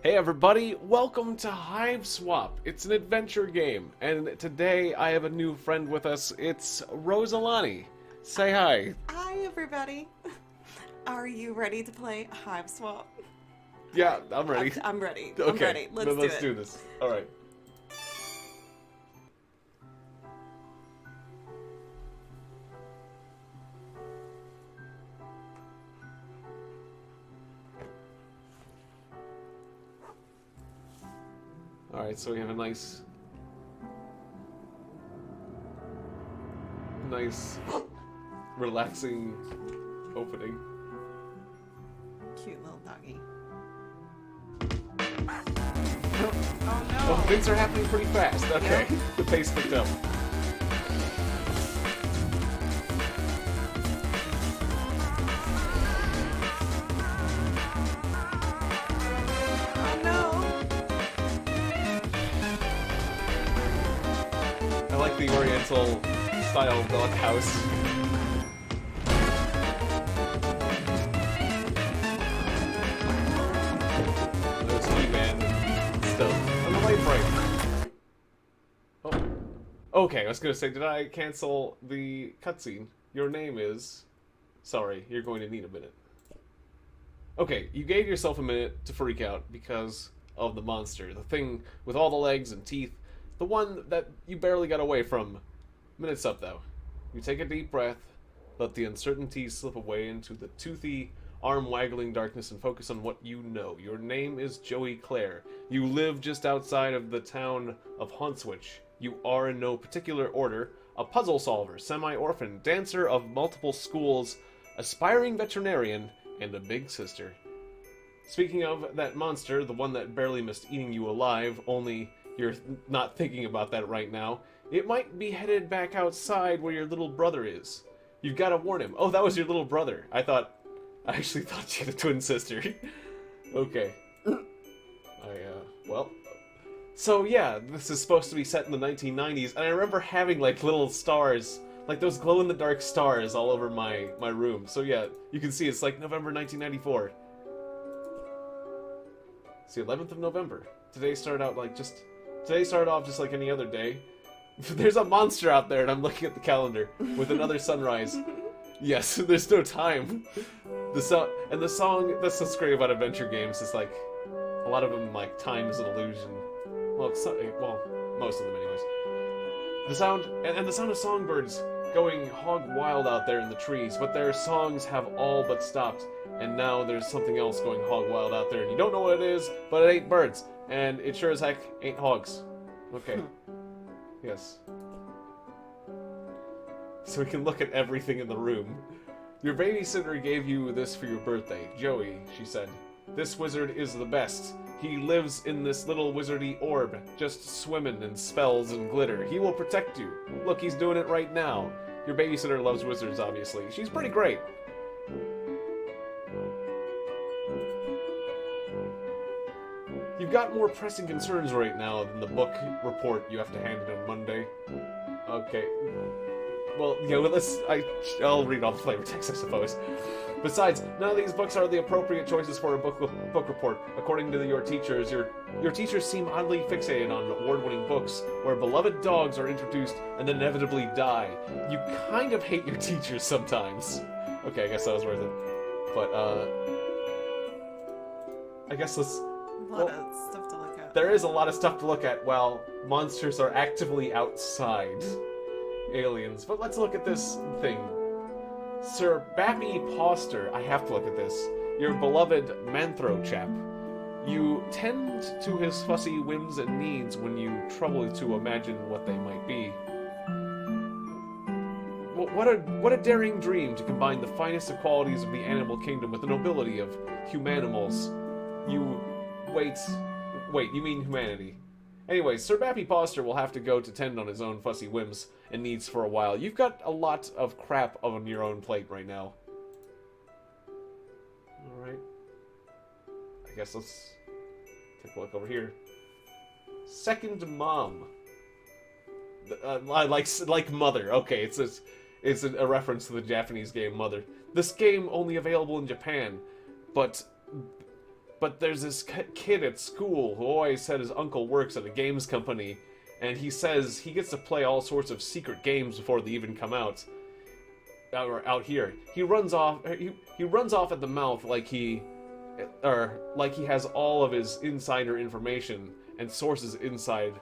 Hey everybody, welcome to HiveSwap. It's an adventure game, and today I have a new friend with us. It's Rosalani. Say hi. Hi, everybody. Are you ready to play HiveSwap? Yeah, I'm ready. I'm ready. I'm Okay, ready. then let's do do it. this. Alright. Alright, so we have a nice, relaxing opening. Cute little doggy. Oh, things are happening pretty fast. Okay, Yeah. the pace picked up. Oh no! I like the oriental style of the house. There's Tiegon and stuff. And the light bright. Oh. Okay, I was gonna say, did I cancel the cutscene? Your name is... Sorry, you're going to need a minute. Okay, you gave yourself a minute to freak out because of the monster. The thing with all the legs and teeth. The one that you barely got away from. Minute's up, though. You take a deep breath, let the uncertainty slip away into the toothy, arm-waggling darkness and focus on what you know. Your name is Joey Clare. You live just outside of the town of Huntswich. You are in no particular order, a puzzle solver, semi-orphan, dancer of multiple schools, aspiring veterinarian, and a big sister. Speaking of that monster, the one that barely missed eating you alive, only you're not thinking about that right now, it might be headed back outside where your little brother is. You've got to warn him. Oh, that was your little brother. I actually thought you had a twin sister. Okay. Well. So yeah, this is supposed to be set in the 1990s, and I remember having like little stars, like those glow-in-the-dark stars all over my room. So yeah, you can see it's like November 1994. It's the 11th of November. Today started off just like any other day. There's a monster out there, and I'm looking at the calendar with another sunrise. Yes, there's no time. The song that's what's great about adventure games is like a lot of them like time is an illusion. Well, most of them anyways. The sound and the sound of songbirds going hog wild out there in the trees, but their songs have all but stopped, and now there's something else going hog wild out there, and you don't know what it is, but it ain't birds, and it sure as heck ain't hogs. Okay. Yes. So we can look at everything in the room. Your babysitter gave you this for your birthday. Joey, she said. This wizard is the best. He lives in this little wizardy orb, just swimming in spells and glitter. He will protect you. Look, he's doing it right now. Your babysitter loves wizards, obviously. She's pretty great. You've got more pressing concerns right now than the book report you have to hand in on Monday. Okay. Well, yeah, I'll read all the flavor text, I suppose. Besides, none of these books are the appropriate choices for a book report. According to your teachers, your teachers seem oddly fixated on award-winning books where beloved dogs are introduced and then inevitably die. You kind of hate your teachers sometimes. Okay, I guess that was worth it. But, I guess let's... A lot of stuff to look at. There is a lot of stuff to look at while monsters are actively outside. Aliens. But let's look at this thing. Sir Bappy Poster. I have to look at this. Your beloved Manthro chap. You tend to his fussy whims and needs when you trouble to imagine what they might be. What a daring dream to combine the finest of qualities of the animal kingdom with the nobility of humanimals. Wait, you mean humanity. Anyway, Sir Bappy Poster will have to go to tend on his own fussy whims and needs for a while. You've got a lot of crap on your own plate right now. Alright. I guess let's take a look over here. Second Mom. Like Mother. Okay, it's a reference to the Japanese game Mother. This game only available in Japan, but but there's this kid at school who always said his uncle works at a games company, and he says he gets to play all sorts of secret games before they even come out. Or out here, he runs off. He runs off at the mouth like he has all of his insider information and sources inside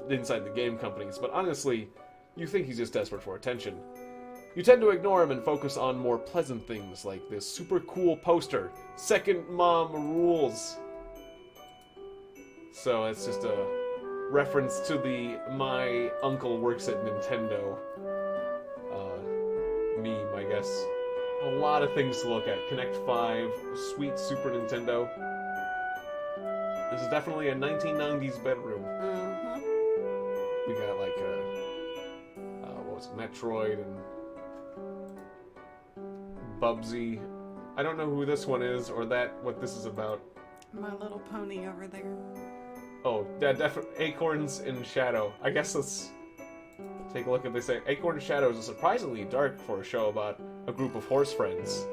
the game companies. But honestly, you think he's just desperate for attention. You tend to ignore him and focus on more pleasant things like this super cool poster, Second Mom Rules. So it's just a reference to the my uncle works at Nintendo meme, I guess. A lot of things to look at. Connect 5, sweet Super Nintendo. This is definitely a 1990s bedroom. We got like what was it, Metroid and Bubsy. I don't know who this one is or what this is about. My Little Pony over there. Oh, Acorns in Shadow. I guess let's take a look at this. Acorn in Shadow is surprisingly dark for a show about a group of horse friends.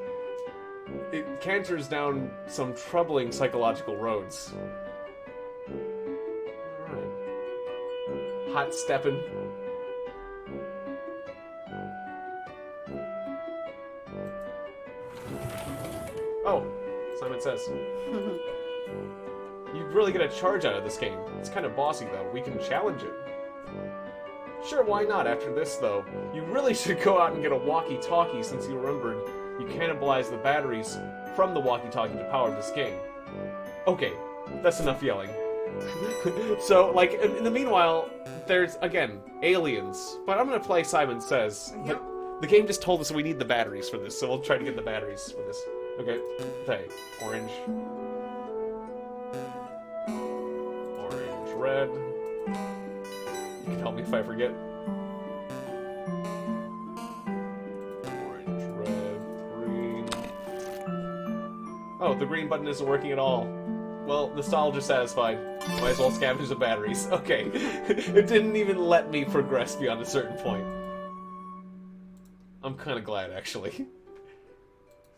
It canters down some troubling psychological roads. Alright. Hot steppin'. Oh, Simon Says. You really get a charge out of this game. It's kind of bossy, though. We can challenge it. Sure, why not? After this, though, you really should go out and get a walkie-talkie since you remembered you cannibalized the batteries from the walkie-talkie to power this game. Okay, that's enough yelling. So, like, in the meanwhile, there's, again, aliens. But I'm gonna play Simon Says. Yep. The game just told us we need the batteries for this, so we'll try to get the batteries for this. Okay, okay, orange. Orange, red. You can help me if I forget. Orange, red, green. Oh, the green button isn't working at all. Well, nostalgia satisfied. Might as well scavenge the batteries. Okay. It didn't even let me progress beyond a certain point. I'm kind of glad, actually.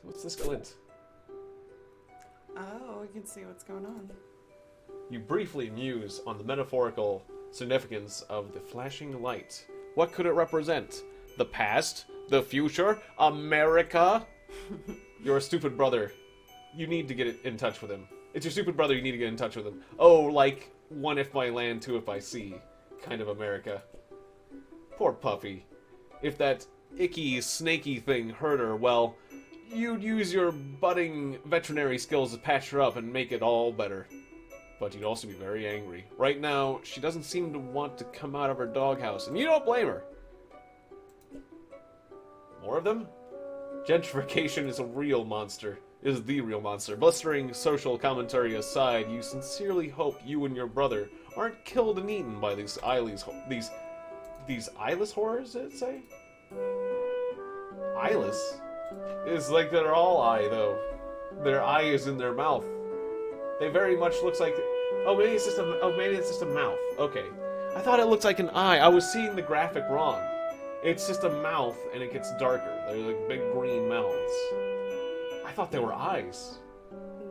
What's this glint? Oh, we can see what's going on. You briefly muse on the metaphorical significance of the flashing light. What could it represent? The past? The future? America? You're a stupid brother. You need to get in touch with him. It's your stupid brother, you need to get in touch with him. Oh, like, one if by land, two if by sea. Kind of America. Poor puppy. If that icky, snaky thing hurt her, well, you'd use your budding veterinary skills to patch her up and make it all better. But you'd also be very angry. Right now, she doesn't seem to want to come out of her doghouse, and you don't blame her. More of them? Gentrification is a real monster. Is the real monster. Blistering social commentary aside, you sincerely hope you and your brother aren't killed and eaten by these eyeless horrors, did it say? Eyeless? It's like they're all eye, though. Their eye is in their mouth. They very much looks like... Oh, maybe it's just a mouth. Okay. I thought it looked like an eye. I was seeing the graphic wrong. It's just a mouth, and it gets darker. They're like big green mouths. I thought they were eyes.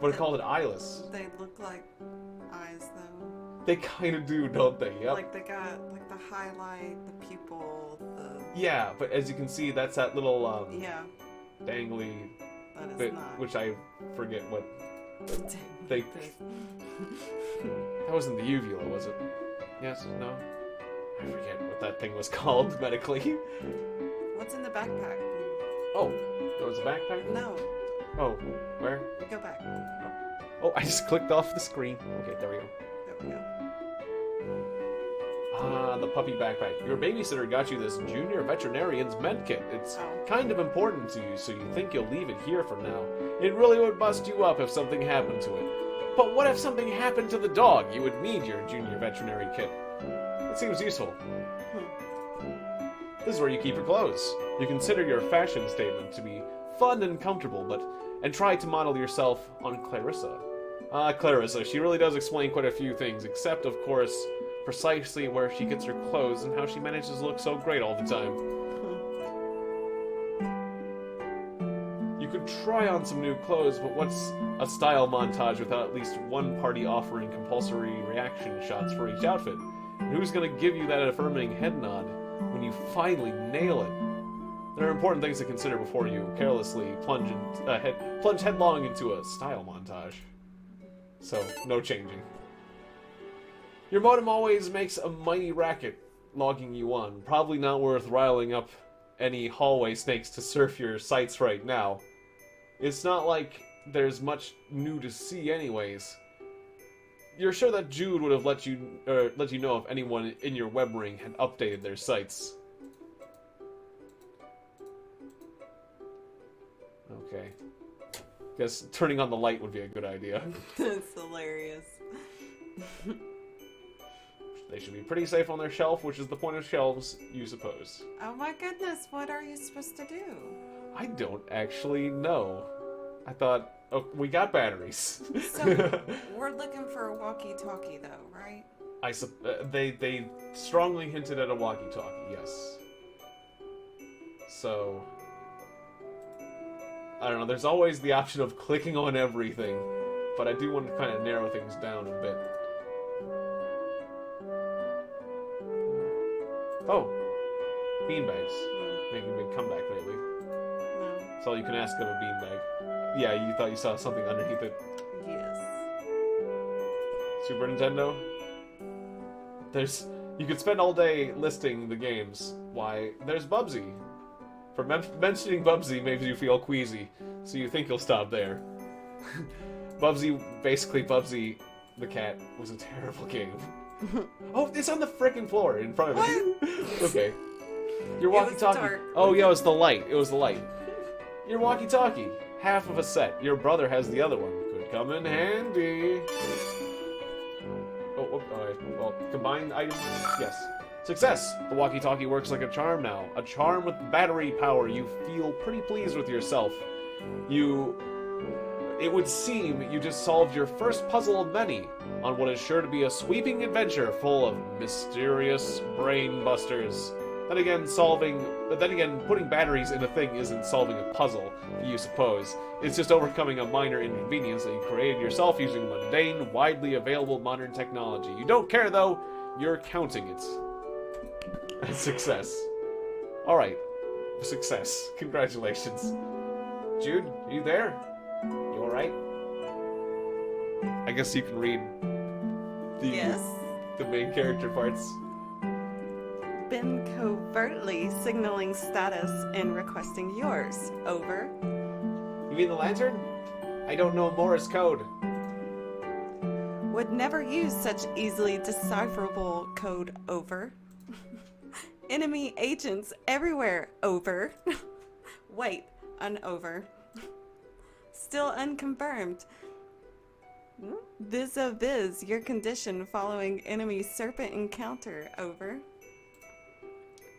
But it called it eyeless. They look like eyes, though. They kind of do, don't they? Yep. Like, they got, like, the highlight, the pupil, the... Yeah, but as you can see, that's that little, yeah. dangly That is bit, not... which I forget what they... bit. That wasn't the uvula, was it? Yes? No? I forget what that thing was called medically. What's in the backpack? Oh, there was a backpack? No. Oh, where? Go back. Oh, I just clicked off the screen. Okay, there we go. There we go. Ah, the puppy backpack. Your babysitter got you this junior veterinarian's med kit. It's kind of important to you, so you think you'll leave it here for now. It really would bust you up if something happened to it. But what if something happened to the dog? You would need your junior veterinary kit. It seems useful. This is where you keep your clothes. You consider your fashion statement to be fun and comfortable, and try to model yourself on Clarissa. Clarissa, she really does explain quite a few things, except, of course, precisely where she gets her clothes and how she manages to look so great all the time. You could try on some new clothes, but what's a style montage without at least one party offering compulsory reaction shots for each outfit? And who's gonna give you that affirming head nod when you finally nail it? There are important things to consider before you carelessly plunge headlong into a style montage. So, no changing. Your modem always makes a mighty racket logging you on. Probably not worth riling up any hallway snakes to surf your sites right now. It's not like there's much new to see anyways. You're sure that Jude would have let you know if anyone in your web ring had updated their sites. Okay. Guess turning on the light would be a good idea. That's hilarious. They should be pretty safe on their shelf, which is the point of shelves, you suppose. Oh my goodness, what are you supposed to do? I don't actually know. I thought, oh, we got batteries. So, we're looking for a walkie-talkie though, right? They strongly hinted at a walkie-talkie, yes. So, I don't know, there's always the option of clicking on everything, but I do want to kind of narrow things down a bit. Oh, beanbags. Making a big comeback lately. No. That's all you can ask of a beanbag. Yeah, you thought you saw something underneath it. Yes. Super Nintendo? You could spend all day listing the games. Why, there's Bubsy. For mentioning Bubsy makes you feel queasy, so you think you'll stop there. Basically Bubsy the cat was a terrible game. Oh, it's on the frickin' floor in front of you. Okay. Your walkie-talkie. Oh, yeah, it was the light. It was the light. Your walkie-talkie. Half of a set. Your brother has the other one. Could come in handy. Oh, well, combined items? Yes. Success! The walkie-talkie works like a charm now. A charm with battery power. You feel pretty pleased with yourself. It would seem you just solved your first puzzle of many on what is sure to be a sweeping adventure full of mysterious brain busters. Then again, putting batteries in a thing isn't solving a puzzle, you suppose. It's just overcoming a minor inconvenience that you created yourself using mundane, widely available modern technology. You don't care, though. You're counting it. Success. Alright. Success. Congratulations. Jude, are you there? You alright? I guess you can read the main character parts. Been covertly signaling status and requesting yours. Over. You mean the lantern? I don't know Morse code. Would never use such easily decipherable code. Over. Enemy agents everywhere. Over. Wait, over. Still unconfirmed. Vis-a-vis your condition following enemy serpent encounter. Over.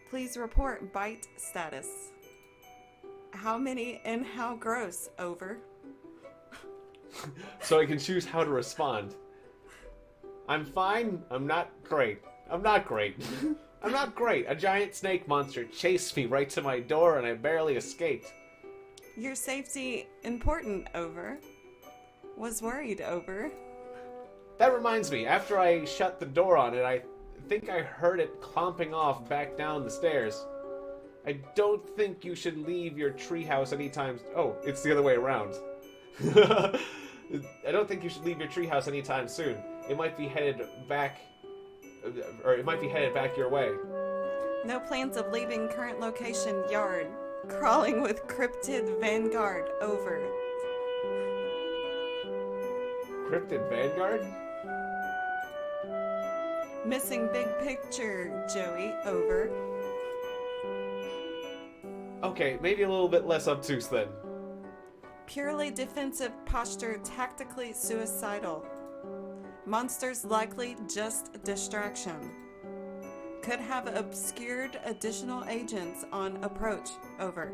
Please report bite status. How many and how gross. Over. So I can choose how to respond. I'm fine. I'm not great. I'm not great. I'm not great. A giant snake monster chased me right to my door and I barely escaped. Your safety important. Over. Was worried. Over. That reminds me, after I shut the door on it, I think I heard it clomping off back down the stairs. I don't think you should leave your treehouse anytime... Oh, it's the other way around. I don't think you should leave your treehouse anytime soon. It might be headed back... Or it might be headed back your way. No plans of leaving current location. Yard. Crawling with cryptid vanguard. Over. Cryptid vanguard? Missing big picture, Joey. Over. Okay, maybe a little bit less obtuse then. Purely defensive posture, tactically suicidal. Monsters likely just distraction. Could have obscured additional agents on approach. Over.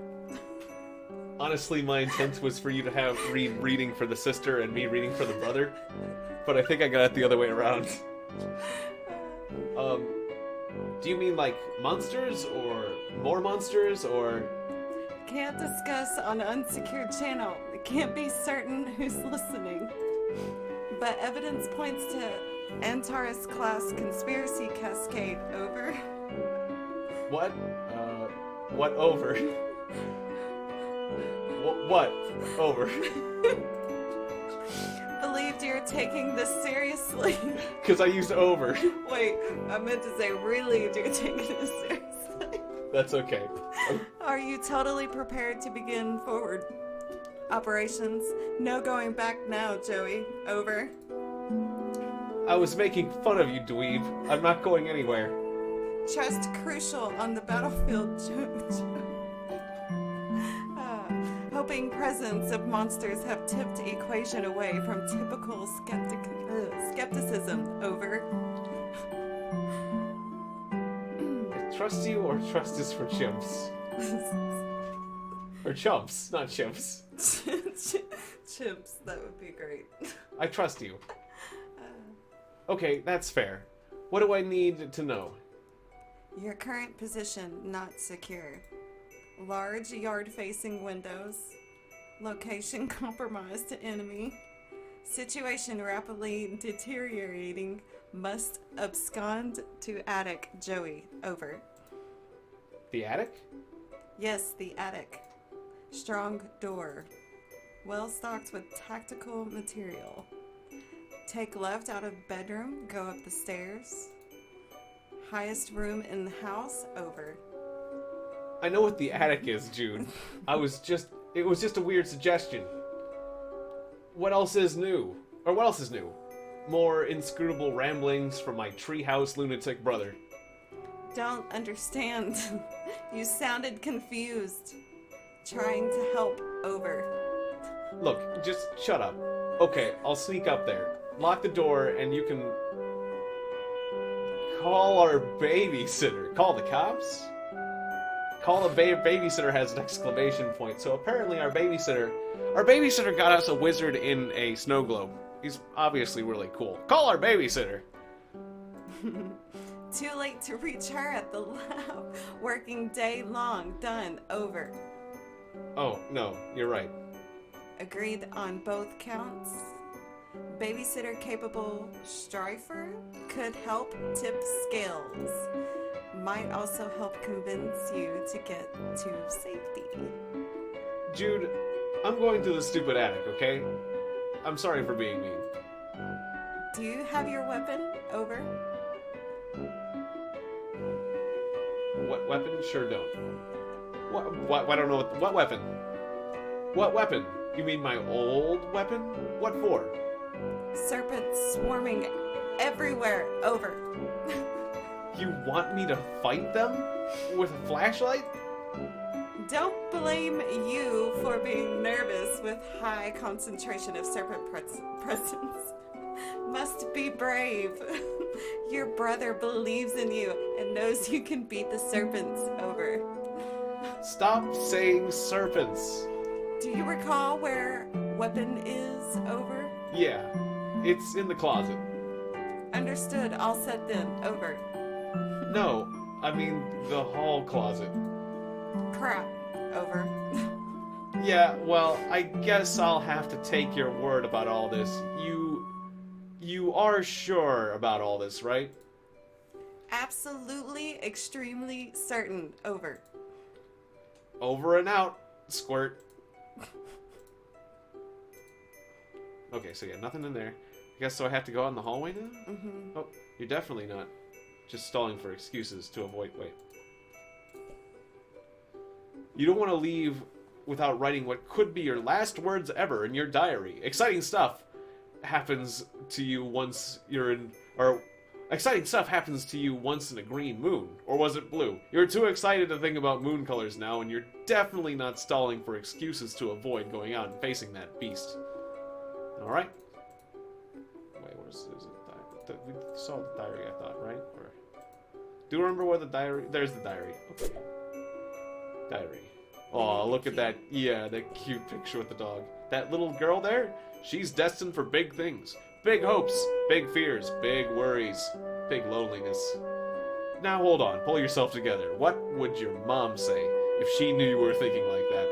Honestly, my intent was for you to reading for the sister and me reading for the brother, but I think I got it the other way around. Do you mean like monsters or more monsters or... Can't discuss on unsecured channel. Can't be certain who's listening. But evidence points to Antares class conspiracy cascade. Over. What? What over? What? Over. Believed you're taking this seriously. Because I used over. Wait, I meant to say relieved you're taking this seriously. That's okay. Are you totally prepared to begin forward operations? No going back now, Joey. Over. I was making fun of you, dweeb. I'm not going anywhere. Trust crucial on the battlefield, hoping presence of monsters have tipped equation away from typical skepticism. Over. Trust you or trust is for chimps? Or chumps, not chimps. Chimps, that would be great. I trust you. Okay, that's fair. What do I need to know? Your current position not secure. Large yard-facing windows. Location compromised to enemy. Situation rapidly deteriorating. Must abscond to attic. Joey. Over. The attic? Yes, the attic. Strong door. Well stocked with tactical material. Take left out of bedroom. Go up the stairs. Highest room in the house. Over. I know what the attic is, Jude. It was just a weird suggestion. What else is new? Or what else is new? More inscrutable ramblings from my treehouse lunatic brother. Don't understand. You sounded confused. Trying to help. Over. Look, just shut up. Okay, I'll sneak up there. Lock the door and you can call our babysitter. Call the cops? Call the babysitter has an exclamation point. So apparently our babysitter got us a wizard in a snow globe. He's obviously really cool. Call our babysitter. Too late to reach her at the lab. Working day long. Done. Over. Oh, no, you're right. Agreed on both counts. Babysitter capable strifer could help tip scales. Might also help convince you to get to safety. Jude, I'm going to the stupid attic, okay? I'm sorry for being mean. Do you have your weapon? Over. What weapon? Sure don't. What? I don't know what weapon? What weapon? You mean my old weapon? What for? Serpents swarming everywhere. Over. You want me to fight them? With a flashlight? Don't blame you for being nervous with high concentration of serpent presence. Must be brave. Your brother believes in you and knows you can beat the serpents. Over. Stop saying serpents. Do you recall where weapon is? Over. Yeah, it's in the closet. Understood. All set then. Over. No, I mean the hall closet. Crap. Over. Yeah, well, I guess I'll have to take your word about all this. You are sure about all this, right? Absolutely, extremely certain. Over. Over and out, squirt. Okay, so yeah, nothing in there. I guess so I have to go out in the hallway now? Mm-hmm. Oh, you're definitely not just stalling for excuses to avoid... Wait. You don't want to leave without writing what could be your last words ever in your diary. Exciting stuff happens to you once you're in... Or... Exciting stuff happens to you once in a green moon. Or was it blue? You're too excited to think about moon colors now, and you're definitely not stalling for excuses to avoid going out and facing that beast. Alright? Wait, where's the diary? We saw the diary, I thought, right? Or... Do you remember where the diary... There's the diary. Okay. Diary. Oh, look at that. Yeah, that cute picture with the dog. That little girl there? She's destined for big things. Big hopes, big fears, big worries, big loneliness. Now hold on, pull yourself together. What would your mom say If she knew you were thinking like that.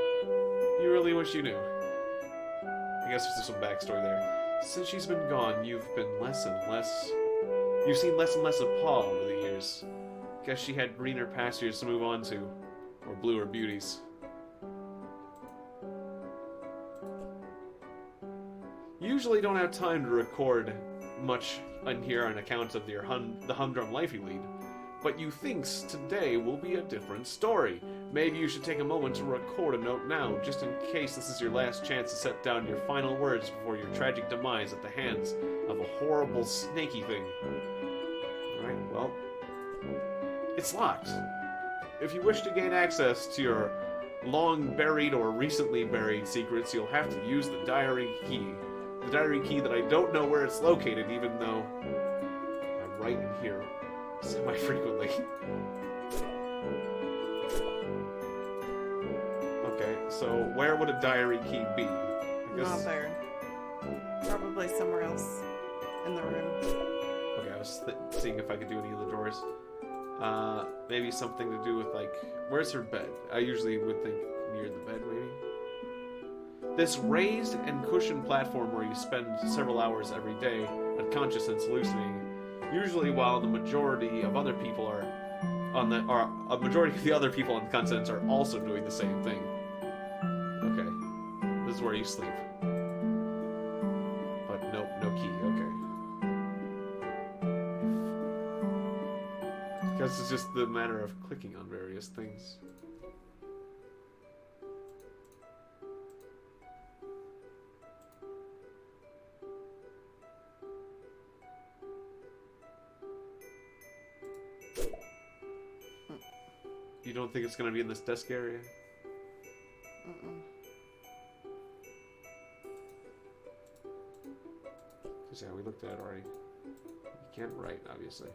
You really wish you knew. I guess there's some backstory there. Since she's been gone, you've been less and less... You've seen less and less of Paul over the years. Guess she had greener pastures to move on to. Or bluer beauties. Usually don't have time to record much in here on account of the humdrum life you lead. But you thinks today will be a different story. Maybe you should take a moment to record a note now, just in case this is your last chance to set down your final words before your tragic demise at the hands of a horrible snaky thing. Alright, well... It's locked. If you wish to gain access to your long-buried or recently buried secrets, you'll have to use the diary key. The diary key that I don't know where it's located, even though I'm right in here semi-frequently. Okay, so where would a diary key be? Not there. Probably somewhere else in the room. Okay, I was seeing if I could do any of the drawers. Maybe something to do with, like, where's her bed? I usually would think near the bed, maybe. This raised and cushioned platform where you spend several hours every day, unconscious and hallucinating, usually while the majority of other people are on the, or a majority of the other people on the continent are also doing the same thing. Okay, this is where you sleep. But nope, no key. Okay. Guess it's just the matter of clicking on various things. You don't think it's going to be in this desk area? Because yeah, we looked at it already. You can't write, obviously.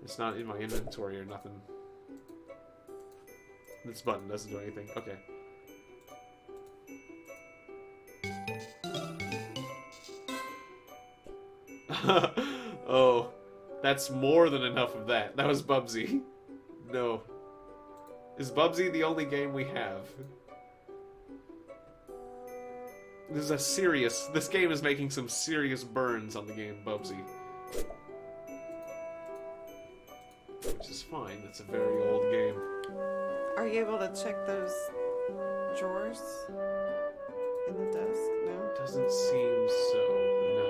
It's not in my inventory or nothing. This button doesn't do anything. Okay. Oh, that's more than enough of that. That was Bubsy. No. Is Bubsy the only game we have? This is a serious... This game is making some serious burns on the game Bubsy. Which is fine. It's a very old game. Are you able to check those drawers in the desk? No? Doesn't seem so. No.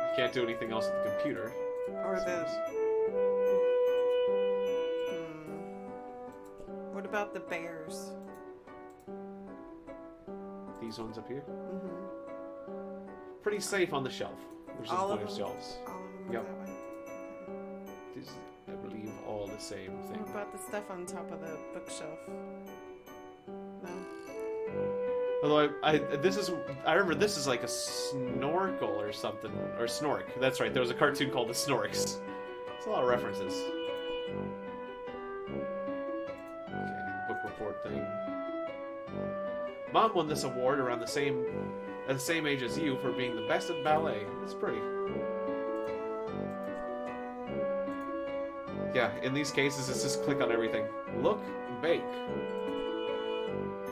I can't do anything else with the computer. Or the... What about the bears? These ones up here? Mm-hmm. Pretty safe on the shelf. Which is the point of shelves. All of them Yep. are that way? These, I believe, all the same thing. What about the stuff on top of the bookshelf? No? Although I remember this is like a snorkel or something, or snork. That's right. There was a cartoon called the Snorks. It's a lot of references. Okay, book report thing. Mom won this award around at the same age as you for being the best at ballet. That's pretty. Yeah, in these cases, it's just click on everything. Look, bake.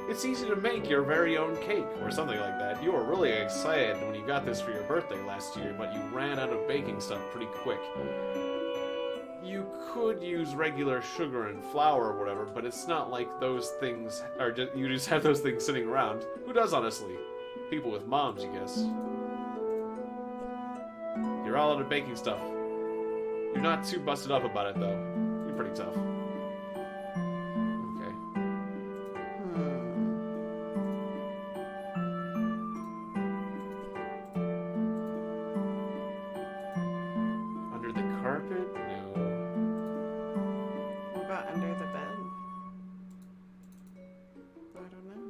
It's easy to make your very own cake, or something like that. You were really excited when you got this for your birthday last year, but you ran out of baking stuff pretty quick. You could use regular sugar and flour or whatever, but it's not like those things are just, you just have those things sitting around. Who does, honestly? People with moms, you guess. You're all out of baking stuff. You're not too busted up about it, though. You're pretty tough. Okay. Under the carpet? No. What about under the bed? I don't know.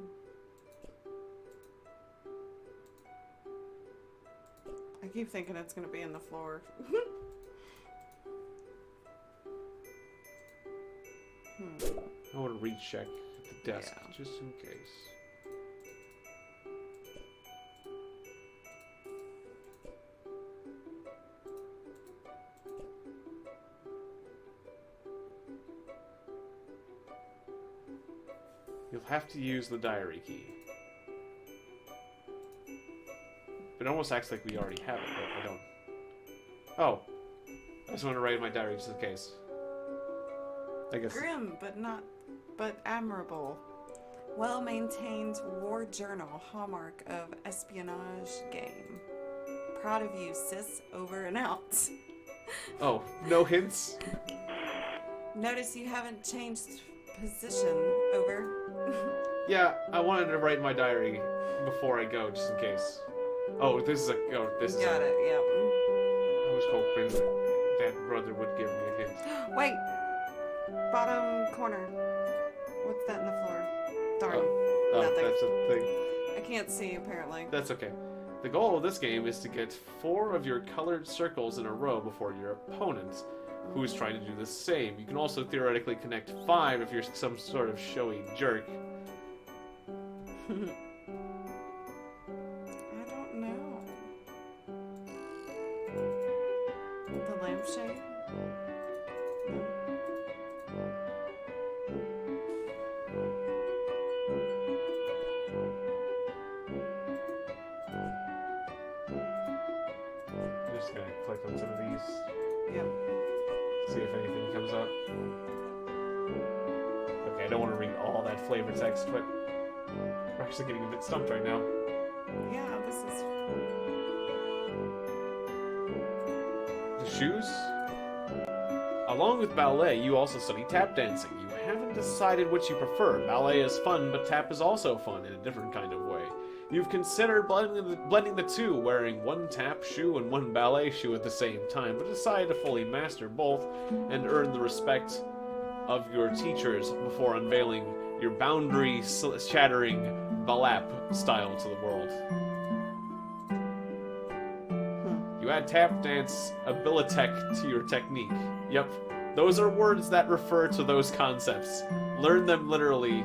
I keep thinking it's gonna be in the floor. I want to recheck the desk, Yeah. just in case. You'll have to use the diary key. It almost acts like we already have it, but I don't. Oh. I just want to write in my diary just in case. I guess. Grim, but admirable. Well-maintained war journal, hallmark of espionage game. Proud of you, sis. Over and out. Oh, no hints? Notice you haven't changed position. Over. Yeah, I wanted to write in my diary before I go, just in case. Oh, this is a... Oh, this is Got it, yep. I was hoping that brother would give me a hint. Wait! Bottom corner. What's that in the floor? Darn. Oh, Nothing. that's a thing. I can't see, apparently. That's okay. The goal of this game is to get 4 of your colored circles in a row before your opponent, who is trying to do the same. You can also theoretically connect 5 if you're some sort of showy jerk. I don't know. The lampshade? I'm just gonna click on some of these, Yep. see if anything comes up. Okay, I don't want to read all that flavor text, but we're actually getting a bit stumped right now. Yeah, this is... The shoes? Along with ballet, you also study tap dancing. You haven't decided which you prefer. Ballet is fun, but tap is also fun in a different kind of way. You've considered blending the two, wearing one tap shoe and one ballet shoe at the same time, but decided to fully master both and earn the respect of your teachers before unveiling your boundary-shattering balap style to the world. You add tap dance abilitech to your technique. Yep, those are words that refer to those concepts. Learn them literally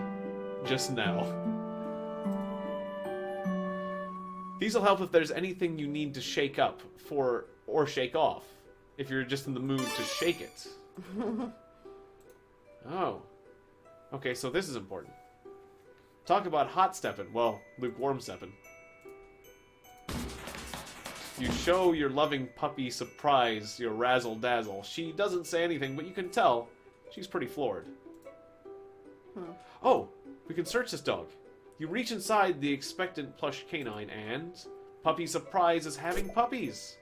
just now. These will help if there's anything you need to shake up or shake off, if you're just in the mood to shake it. Oh. Okay, so this is important. Talk about hot stepping. Well, lukewarm stepping. You show your loving puppy surprise, your razzle-dazzle. She doesn't say anything, but you can tell she's pretty floored. Oh, we can search this dog. You reach inside the expectant plush canine and... Puppy Surprise is having puppies!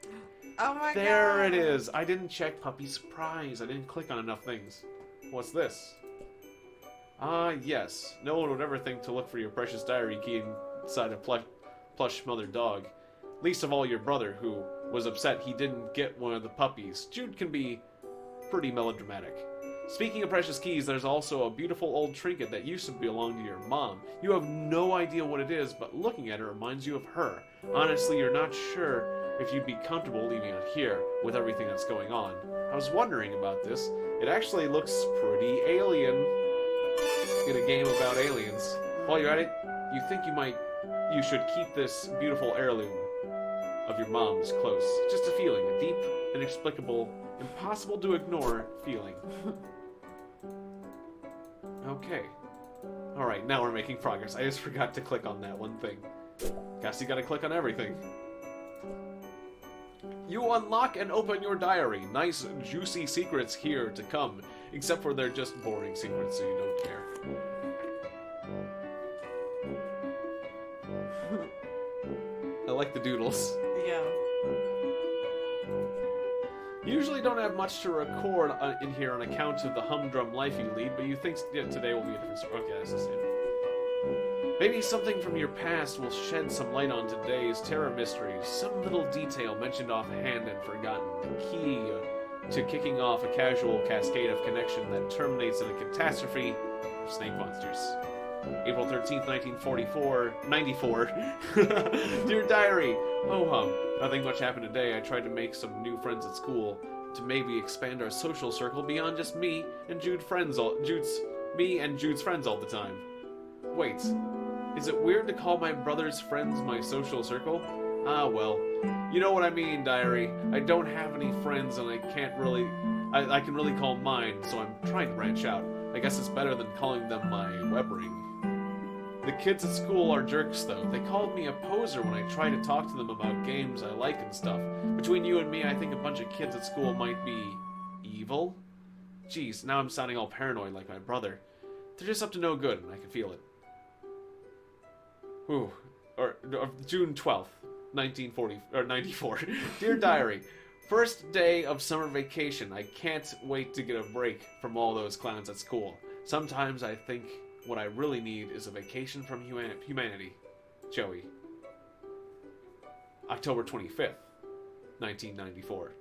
Oh my god! There it is! I didn't check Puppy Surprise. I didn't click on enough things. What's this? Ah, yes. No one would ever think to look for your precious diary key inside a plush smothered dog. Least of all your brother, who was upset he didn't get one of the puppies. Jude can be pretty melodramatic. Speaking of precious keys, there's also a beautiful old trinket that used to belong to your mom. You have no idea what it is, but looking at it reminds you of her. Honestly, you're not sure if you'd be comfortable leaving it here with everything that's going on. I was wondering about this. It actually looks pretty alien in a game about aliens. While you're at it, you should keep this beautiful heirloom of your mom's close. Just a feeling, a deep, inexplicable, impossible to ignore feeling. Okay. Alright, now we're making progress. I just forgot to click on that one thing. Guess you gotta click on everything. You unlock and open your diary. Nice, juicy secrets here to come. Except for they're just boring secrets, so you don't care. I like the doodles. Yeah. You usually don't have much to record in here on account of the humdrum life you lead, but you think today will be a different story. Okay, that's the same. Maybe something from your past will shed some light on today's terror mysteries. Some little detail mentioned offhand and forgotten. The key to kicking off a casual cascade of connection that terminates in a catastrophe of snake monsters. April 13th, 94. Dear Diary. Oh, nothing much happened today. I tried to make some new friends at school to maybe expand our social circle beyond just me and Jude's friends all the time. Wait, is it weird to call my brother's friends my social circle? Ah, well, you know what I mean, Diary. I don't have any friends and I can really call mine, so I'm trying to branch out. I guess it's better than calling them my web ring. The kids at school are jerks, though. They called me a poser when I tried to talk to them about games I like and stuff. Between you and me, I think a bunch of kids at school might be evil. Jeez, now I'm sounding all paranoid like my brother. They're just up to no good, and I can feel it. Whew. June 12th, 94. Dear Diary, first day of summer vacation. I can't wait to get a break from all those clowns at school. Sometimes I think what I really need is a vacation from humanity. Joey. October 25th, 1994.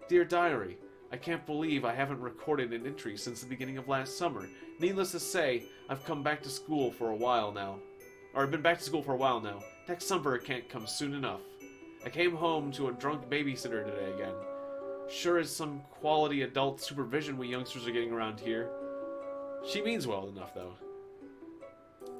Dear Diary, I can't believe I haven't recorded an entry since the beginning of last summer. Needless to say, I've come back to school for a while now. Or I've been back to school for a while now. Next summer can't come soon enough. I came home to a drunk babysitter today again. Sure is some quality adult supervision we youngsters are getting around here. She means well enough, though.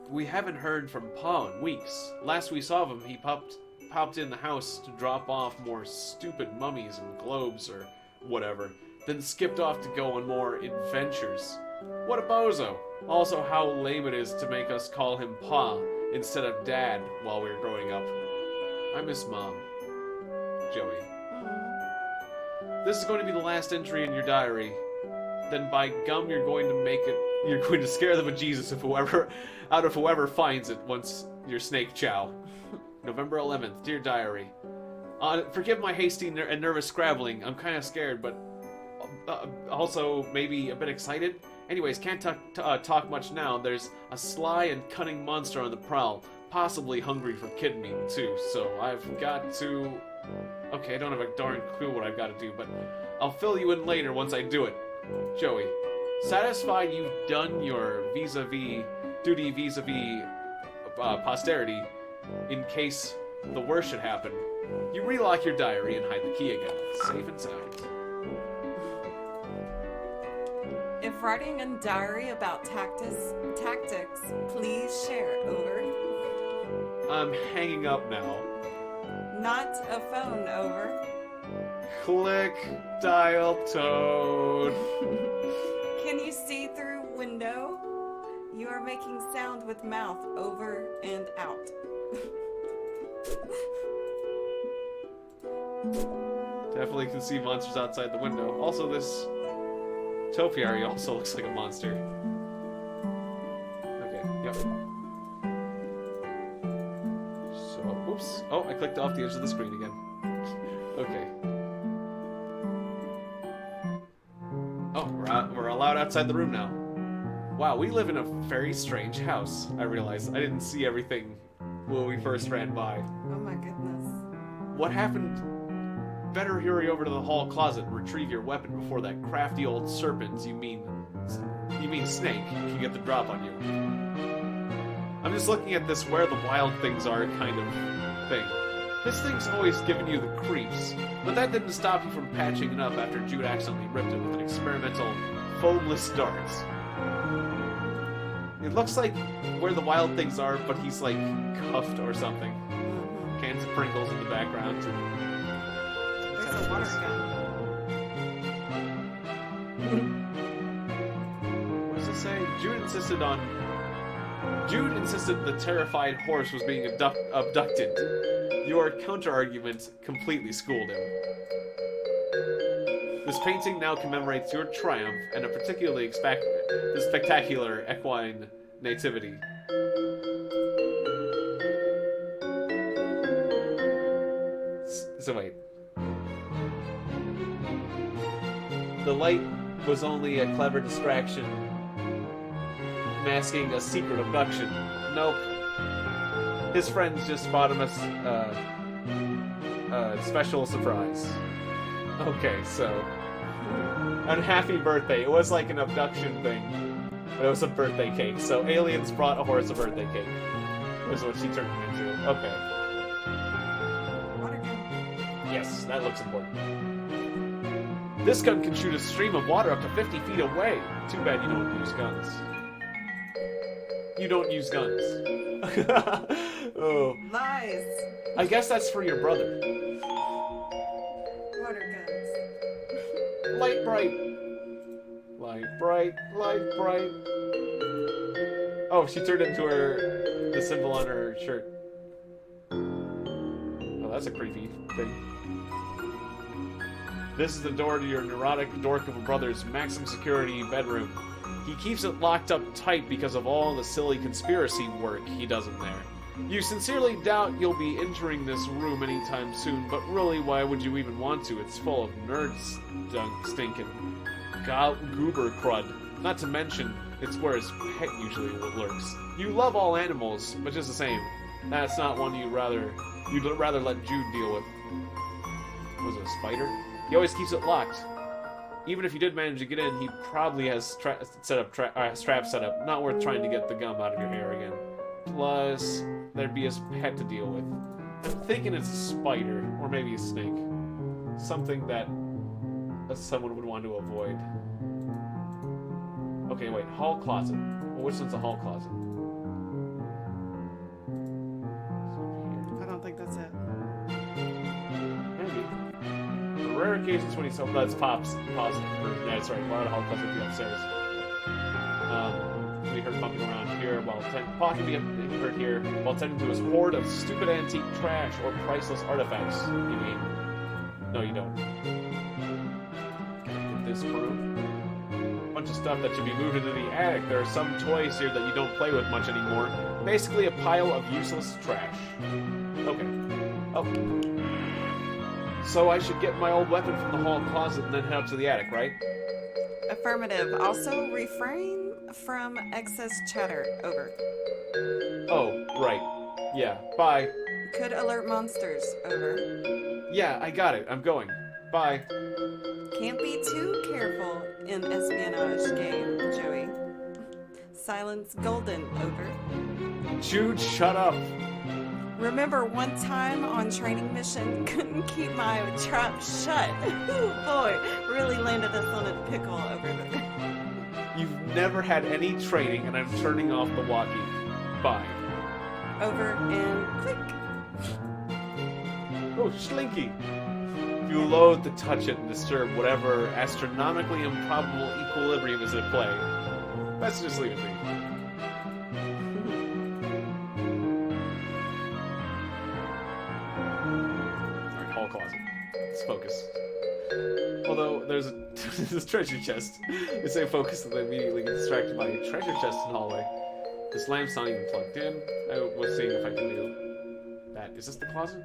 We haven't heard from Pa in weeks. Last we saw of him, he popped in the house to drop off more stupid mummies and globes or whatever, then skipped off to go on more adventures. What a bozo! Also, how lame it is to make us call him Pa instead of Dad while we were growing up. I miss Mom. Joey. This is going to be the last entry in your diary. Then by gum, you're going to scare the bejesus out of whoever finds it once your snake chow. November 11th, dear diary. Forgive my hasty and nervous scrabbling. I'm kind of scared, but also maybe a bit excited. Anyways, can't talk much now. There's a sly and cunning monster on the prowl, possibly hungry for kid meat too. So I've got to. Okay, I don't have a darn clue what I've got to do, but I'll fill you in later once I do it. Joey, satisfied you've done your duty vis-a-vis posterity, in case the worst should happen, you relock your diary and hide the key again, safe and sound. If writing a diary about tactics, please share. Over. I'm hanging up now. Not a phone. Over. Click, dial tone. Can you see through window? You are making sound with mouth. Over and out. Definitely can see monsters outside the window. Also, this topiary also looks like a monster. Okay, yep. So, oops. Oh, I clicked off the edge of the screen again. Okay. Oh, we're allowed outside the room now. Wow, we live in a very strange house. I realized I didn't see everything when we first ran by. Oh my goodness. What happened? Better hurry over to the hall closet and retrieve your weapon before that crafty old serpent, you mean snake, can get the drop on you. I'm just looking at this where the wild things are kind of thing. This thing's always given you the creeps, but that didn't stop you from patching it up after Jude accidentally ripped it with an experimental foamless dart. It looks like where the wild things are, but he's like cuffed or something. Cans of Pringles in the background. There's a water gun. What does it say? Jude insisted the terrified horse was being abducted. Your counter-argument completely schooled him. This painting now commemorates your triumph and a particularly spectacular equine nativity. So wait. The light was only a clever distraction, masking a secret abduction. Nope. His friends just bought him a special surprise. Okay, so unhappy birthday. It was like an abduction thing, but it was a birthday cake. So aliens brought a horse a birthday cake. Was what she turned him into. Okay. Water gun. Yes, that looks important. This gun can shoot a stream of water up to 50 feet away. Too bad you don't use guns. You don't use guns. Oh. Lies. I guess that's for your brother. Water guns. Light bright. Light bright, light bright. Oh, she turned into her the symbol on her shirt. Oh, that's a creepy thing. This is the door to your neurotic dork of a brother's maximum security bedroom. He keeps it locked up tight because of all the silly conspiracy work he does in there. You sincerely doubt you'll be entering this room anytime soon, but really, why would you even want to? It's full of nerds stinking goober crud. Not to mention, it's where his pet usually lurks. You love all animals, but just the same, that's not one you'd rather let Jude deal with. Was it a spider? He always keeps it locked. Even if you did manage to get in, he probably has straps set up. Not worth trying to get the gum out of your hair again. Plus, there'd be his pet to deal with. I'm thinking it's a spider, or maybe a snake. Something that someone would want to avoid. Okay, wait, hall closet. Well, which one's a hall closet? I don't think that's it. Maybe. For rare occasions when he that's Pops. Yeah, that's right. Why would a hall closet be upstairs? We heard bumping around here while Paul can be heard here while tending to his hoard of stupid antique trash or priceless artifacts. You mean? No, you don't. Can I get this room? Bunch of stuff that should be moved into the attic. There are some toys here that you don't play with much anymore. Basically a pile of useless trash. Okay. Oh. So I should get my old weapon from the hall closet and then head up to the attic, right? Affirmative. Also, refrain from excess chatter. Over. Oh, right. Yeah, bye. Could alert monsters. Over. Yeah, I got it. I'm going. Bye. Can't be too careful in espionage game, Joey. Silence golden. Over. Jude, shut up. Remember one time on training mission, couldn't keep my trap shut. Oh boy, really landed us on a pickle over there. You've never had any training, and I'm turning off the walkie. Bye. Over and click. Oh, Slinky. You loathe to touch it and disturb whatever astronomically improbable equilibrium is at play. Let's just leave it be. Alright, hall closet. Let's focus. Although, there's this treasure chest. It's a focus that immediately gets distracted by a treasure chest in the hallway. This lamp's not even plugged in. I was seeing if I can do that. Is this the closet?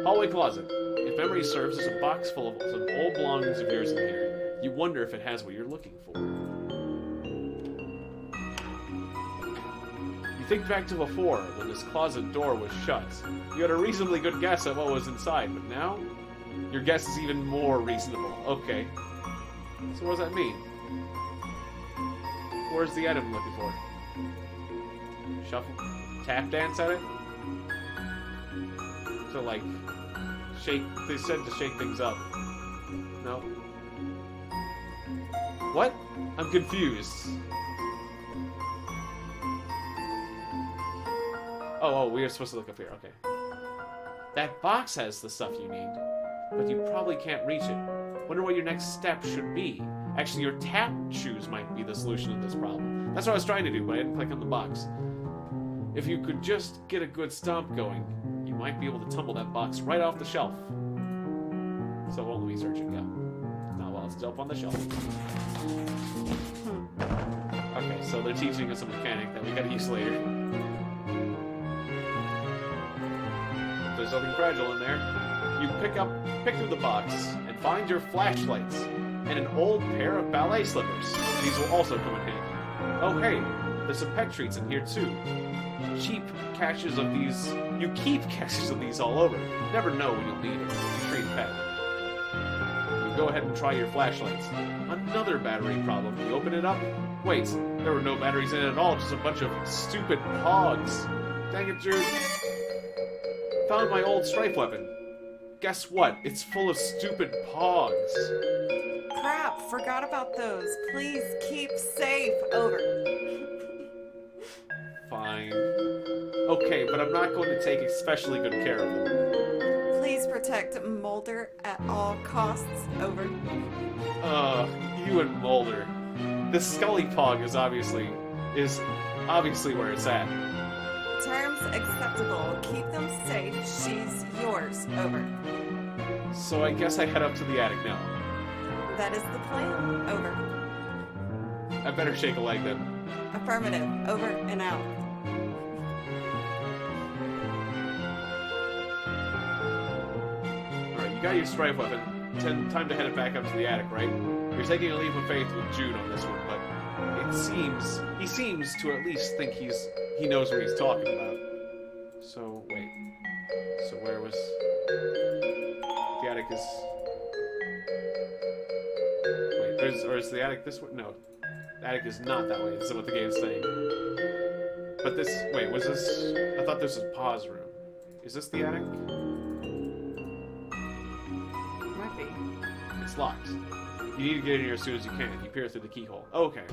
Hallway closet. If memory serves, there's a box full of some old belongings of yours in here. You wonder if it has what you're looking for. You think back to before, when this closet door was shut. You had a reasonably good guess at what was inside, but now? Your guess is even more reasonable. Okay. So what does that mean? Where's the item I'm looking for? Shuffle? Tap dance at it? So, like, shake... They said to shake things up. No? What? I'm confused. Oh, we are supposed to look up here. Okay. That box has the stuff you need, but you probably can't reach it. Wonder what your next step should be. Actually, your tap shoes might be the solution to this problem. That's what I was trying to do, but I didn't click on the box. If you could just get a good stomp going, you might be able to tumble that box right off the shelf. So it won't let me search it, yeah. Now, well, it's up on the shelf. Okay, so they're teaching us a mechanic that we gotta use later. There's something fragile in there. You pick through the box and find your flashlights and an old pair of ballet slippers. These will also come in handy. Oh hey, there's some pet treats in here too. You keep caches of these all over. You never know when you'll need it. Treat a pet. You go ahead and try your flashlights. Another battery problem. You open it up. Wait, there were no batteries in it at all, just a bunch of stupid pogs. Dang it, Jude. Found my old strife weapon. Guess what? It's full of stupid pogs. Crap, forgot about those. Please keep safe. Over. Fine. Okay, but I'm not going to take especially good care of them. Please protect Mulder at all costs. Over. You and Mulder. The Scully Pog is obviously where it's at. Terms acceptable. Keep them safe. She's yours. Over. So I guess I head up to the attic now. That is the plan. Over. I better shake a leg then. Affirmative. Over and out. Alright, you got your strife weapon. Time to head it back up to the attic, right? You're taking a leap of faith with Jude on this one, but he seems to at least think he knows what he's talking about. So, wait. So where was... The attic is... Wait, or is the attic this way? No. The attic is not that way. This is what the game's saying. But this... Wait, was this... I thought this was Pa's room. Is this the attic? Might be. It's locked. You need to get in here as soon as you can. You peer through the keyhole. Oh, okay.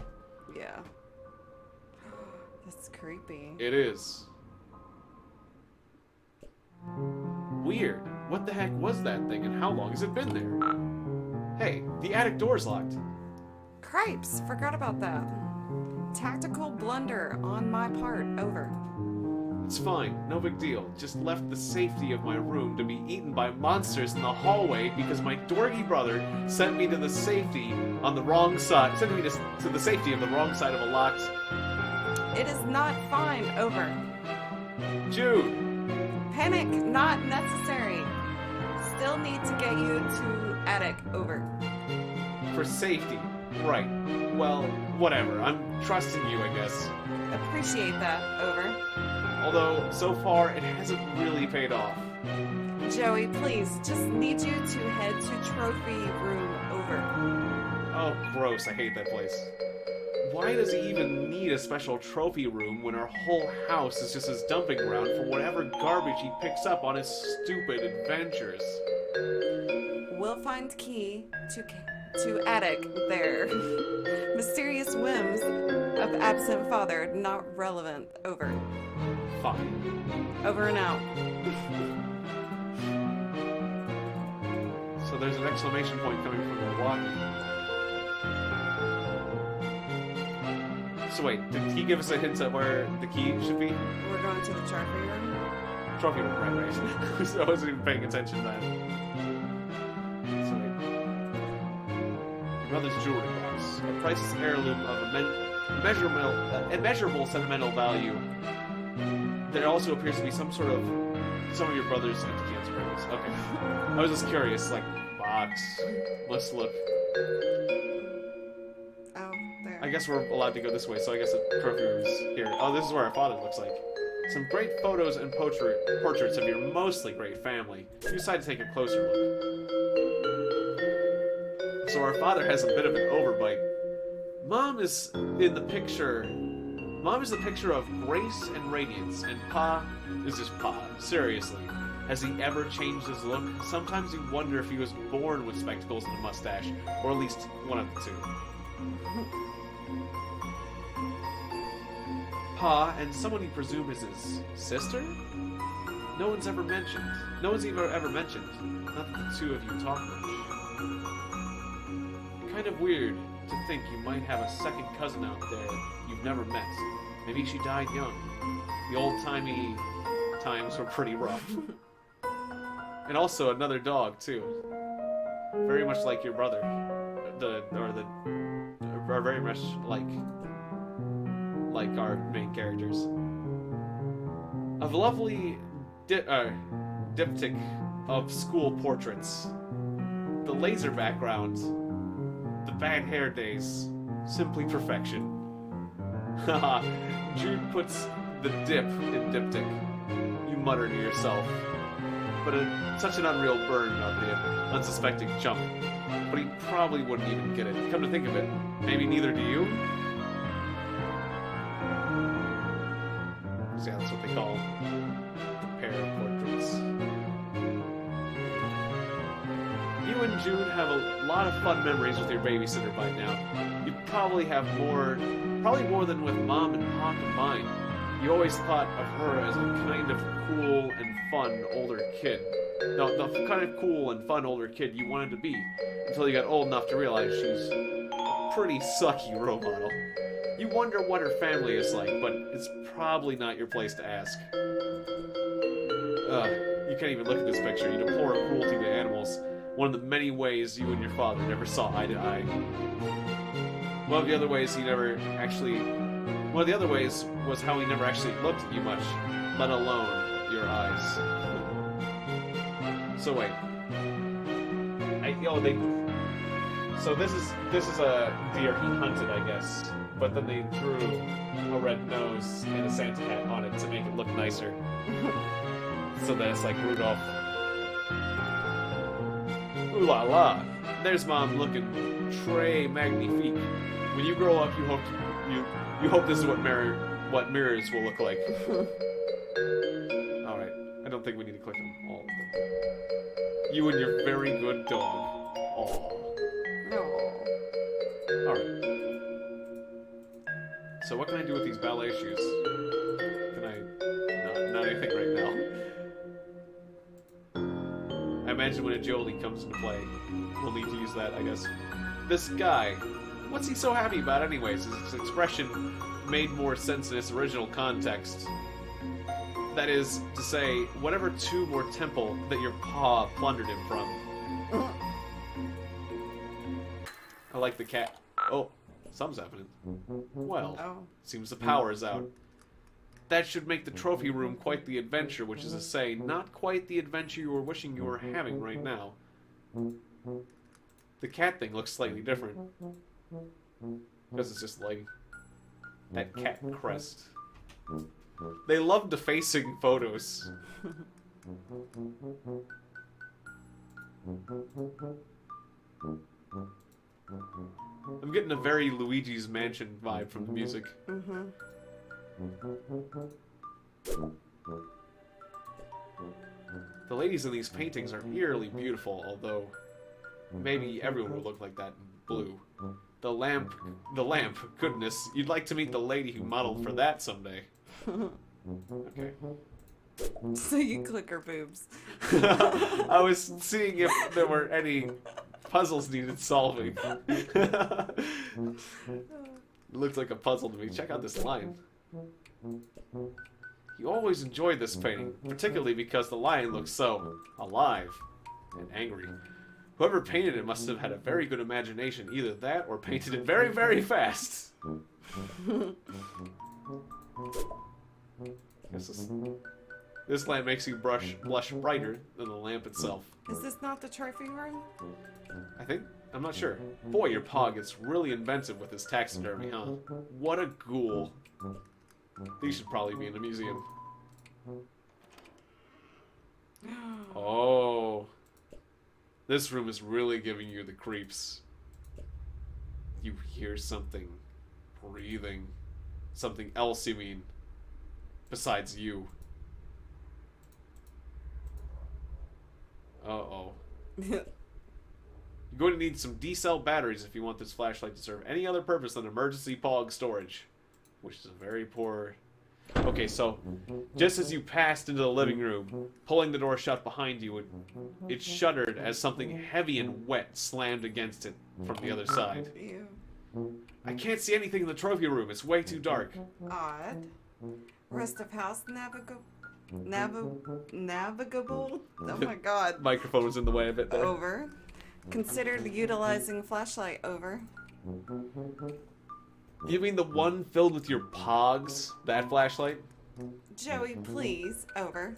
Yeah. That's creepy. It is. Weird. What the heck was that thing and how long has it been there? Hey, the attic door's locked. Cripes! Forgot about that. Tactical blunder on my part. Over. It's fine. No big deal. Just left the safety of my room to be eaten by monsters in the hallway because my dorky brother sent me to the safety on the wrong side. Sent me to the safety of the wrong side of a locked... It is not fine. Over. Jude! Panic not necessary. Still need to get you to attic. Over. For safety. Right. Well, whatever. I'm trusting you, I guess. Appreciate that. Over. Although, so far, it hasn't really paid off. Joey, please, just need you to head to trophy room. Over. Oh, gross. I hate that place. Why does he even need a special trophy room when our whole house is just his dumping ground for whatever garbage he picks up on his stupid adventures? We'll find key to attic there. Mysterious whims of absent father, not relevant. Over. Fine. Over and out. So there's an exclamation point coming from Milwaukee. So wait, did he give us a hint at where the key should be? We're going to the trophy room. Trophy room, right. I wasn't even paying attention then. So wait. Your brother's jewelry box. A priceless heirloom of immeasurable sentimental value. There also appears to be some of your brother's empty cancer rings. Okay. I was just curious, like, box. Let's look. Oh, there. I guess we're allowed to go this way, so I guess the trophy room is here. Oh, this is where our father looks like. Some great photos and portraits of your mostly great family. You decide to take a closer look. So our father has a bit of an overbite. Mom is the picture of grace and radiance, and Pa is just Pa. Seriously. Has he ever changed his look? Sometimes you wonder if he was born with spectacles and a mustache, or at least one of the two. Pa, and someone you presume is his sister? No one's ever mentioned. Not that the two of you talk much. Kind of weird to think you might have a second cousin out there you've never met. Maybe she died young. The old-timey times were pretty rough. And also another dog, too. Very much like your brother. Or very much like our main characters. A lovely diptych of school portraits. The laser background. The bad hair days. Simply perfection. Haha. Jude puts the dip in diptych. You mutter to yourself. But such an unreal burn on the unsuspecting chump. But he probably wouldn't even get it. Come to think of it, maybe neither do you? Yeah, that's what they call the pair of portraits. You and June have a lot of fun memories with your babysitter by now. You probably have more than with Mom and Pa combined. You always thought of her as a kind of cool and fun older kid. No, the kind of cool and fun older kid you wanted to be, until you got old enough to realize she's a pretty sucky role model. You wonder what her family is like, but it's probably not your place to ask. You can't even look at this picture. You deplore cruelty to animals. One of the many ways you and your father never saw eye to eye. One of the other ways was how he never actually looked at you much, let alone your eyes. So wait. So this is a deer he hunted, I guess. But then they threw a red nose and a Santa hat on it to make it look nicer. So that it's like Rudolph. Ooh la la! There's Mom looking très magnifique. When you grow up, you hope this is what mirrors will look like. All right, I don't think we need to click on all of them. You and your very good dog. Aww. No. All right. So what can I do with these ballet shoes? Can I? No, not anything right now. I imagine when agility comes into play, we'll need to use that, I guess. This guy, what's he so happy about anyways? His expression made more sense in its original context. That is to say, whatever tomb or temple that your paw plundered him from. I like the cat. Oh, something's happening. Well, seems the power is out. That should make the trophy room quite the adventure, which is to say, not quite the adventure you were wishing you were having right now. The cat thing looks slightly different. Because it's just like that cat crest. They love defacing photos. I'm getting a very Luigi's Mansion vibe from the music. The ladies in these paintings are eerily beautiful, although maybe everyone would look like that in blue. The lamp, goodness, you'd like to meet the lady who modeled for that someday. Okay. So you click her boobs. I was seeing if there were any puzzles needed solving. It looks like a puzzle to me. Check out this line. You always enjoyed this painting, particularly because the lion looks so alive and angry. Whoever painted it must have had a very good imagination. Either that or painted it very, very fast. This lamp makes you blush brighter than the lamp itself. Is this not the trophy room? I think. I'm not sure. Boy, your paw gets really inventive with his taxidermy, huh? What a ghoul. These should probably be in a museum. Oh. This room is really giving you the creeps. You hear something breathing. Something else, you mean. Besides you. Uh-oh. You're going to need some D-cell batteries if you want this flashlight to serve any other purpose than emergency POG storage. Which is a very poor... Okay, so, just as you passed into the living room, pulling the door shut behind you, it shuddered as something heavy and wet slammed against it from the other side. Ew. I can't see anything in the trophy room. It's way too dark. Odd. Rest of house navigable? Oh my god. Microphone was in the way of it there. Over. Considered utilizing flashlight. Over. You mean the one filled with your pogs? That flashlight? Joey, please. Over.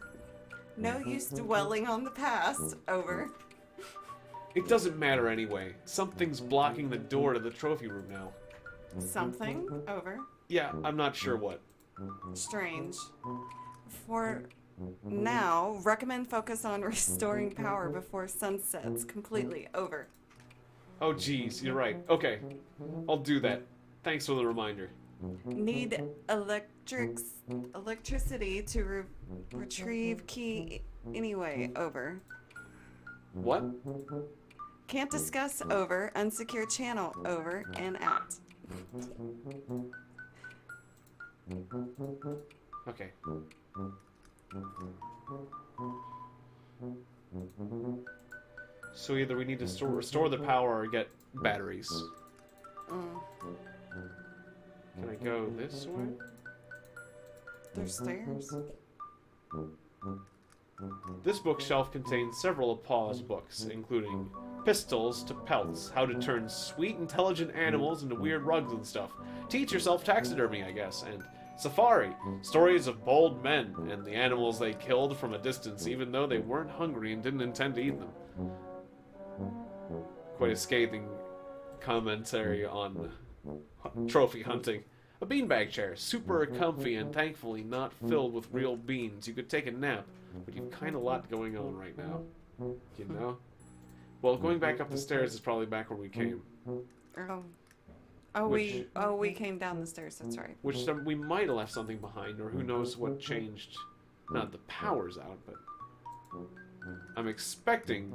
No use dwelling on the past. Over. It doesn't matter anyway. Something's blocking the door to the trophy room now. Something. Over. Yeah, I'm not sure what. Strange. For now, recommend focus on restoring power before sun sets completely. Over. Oh geez, you're right. Okay, I'll do that. Thanks for the reminder. Need electricity to retrieve key anyway. Over. What? Can't discuss. Over. Unsecure channel. Over and out. Okay. So either we need to restore the power or get batteries. Can I go this way? There's stairs. This bookshelf contains several of Pa's books, including Pistols to Pelts, How to Turn Sweet Intelligent Animals into Weird Rugs and Stuff, Teach Yourself Taxidermy, I guess, and Safari, Stories of Bold Men and the animals they killed from a distance even though they weren't hungry and didn't intend to eat them. Quite a scathing commentary on trophy hunting. A beanbag chair, super comfy and thankfully not filled with real beans. You could take a nap, but you've kind of a lot going on right now. You know? Well, going back up the stairs is probably back where we came. We came down the stairs, that's right. Which we might have left something behind, or who knows what changed. Not the power's out, but I'm expecting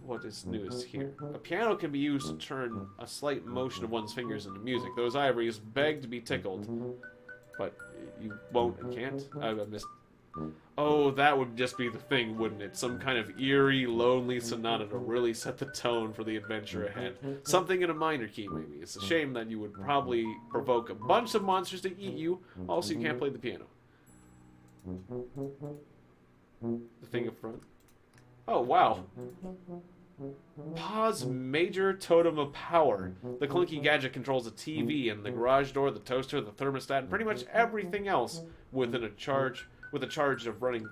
what is newest here. A piano can be used to turn a slight motion of one's fingers into music. Those ivories beg to be tickled, but you won't and can't. I missed. Oh, that would just be the thing, wouldn't it? Some kind of eerie, lonely sonata to really set the tone for the adventure ahead. Something in a minor key, maybe. It's a shame that you would probably provoke a bunch of monsters to eat you. Also, you can't play the piano. The thing up front. Oh, wow. Pa's major totem of power. The clunky gadget controls the TV and the garage door, the toaster, the thermostat, and pretty much everything else within a charge. With a charge of running,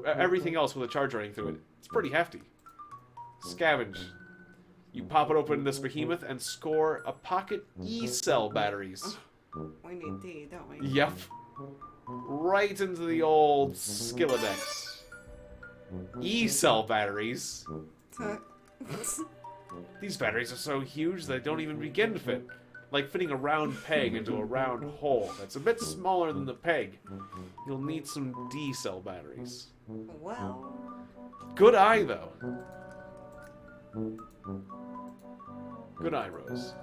everything else with a charge running through it. It's pretty hefty. Scavenge. You pop it open in this behemoth and score a pocket E-cell batteries. We need D, don't we? Yep. Right into the old Skilledex. E-cell batteries. These batteries are so huge they don't even begin to fit. Like fitting a round peg into a round hole that's a bit smaller than the peg. You'll need some D-cell batteries. Well... Good eye, though. Good eye, Rose.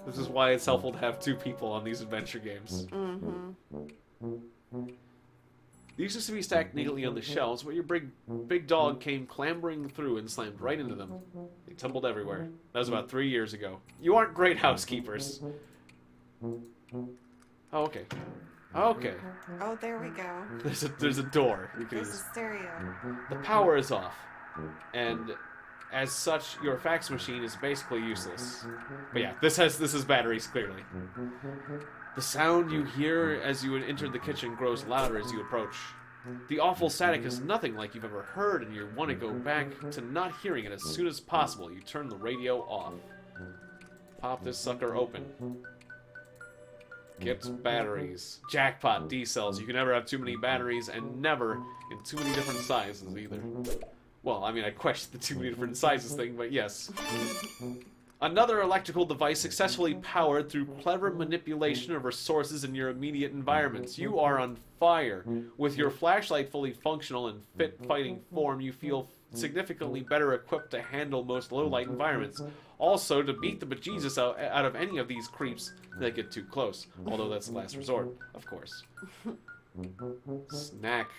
This is why it's helpful to have two people on these adventure games. These used to be stacked neatly on the shelves, but your big dog came clambering through and slammed right into them. They tumbled everywhere. That was about 3 years ago. You aren't great housekeepers. Oh, okay. Okay. Oh, there we go. There's a door. There's a stereo. The power is off, and as such, your fax machine is basically useless. But yeah, this is batteries clearly. The sound you hear as you enter the kitchen grows louder as you approach. The awful static is nothing like you've ever heard, and you want to go back to not hearing it as soon as possible. You turn the radio off. Pop this sucker open. Get batteries. Jackpot D-cells. You can never have too many batteries, and never in too many different sizes either. Well, I mean, I question the too many different sizes thing, but yes. Another electrical device successfully powered through clever manipulation of resources in your immediate environments. You are on fire. With your flashlight fully functional and fit fighting form, you feel significantly better equipped to handle most low-light environments. Also, to beat the bejesus out of any of these creeps that get too close. Although that's the last resort, of course. Snack.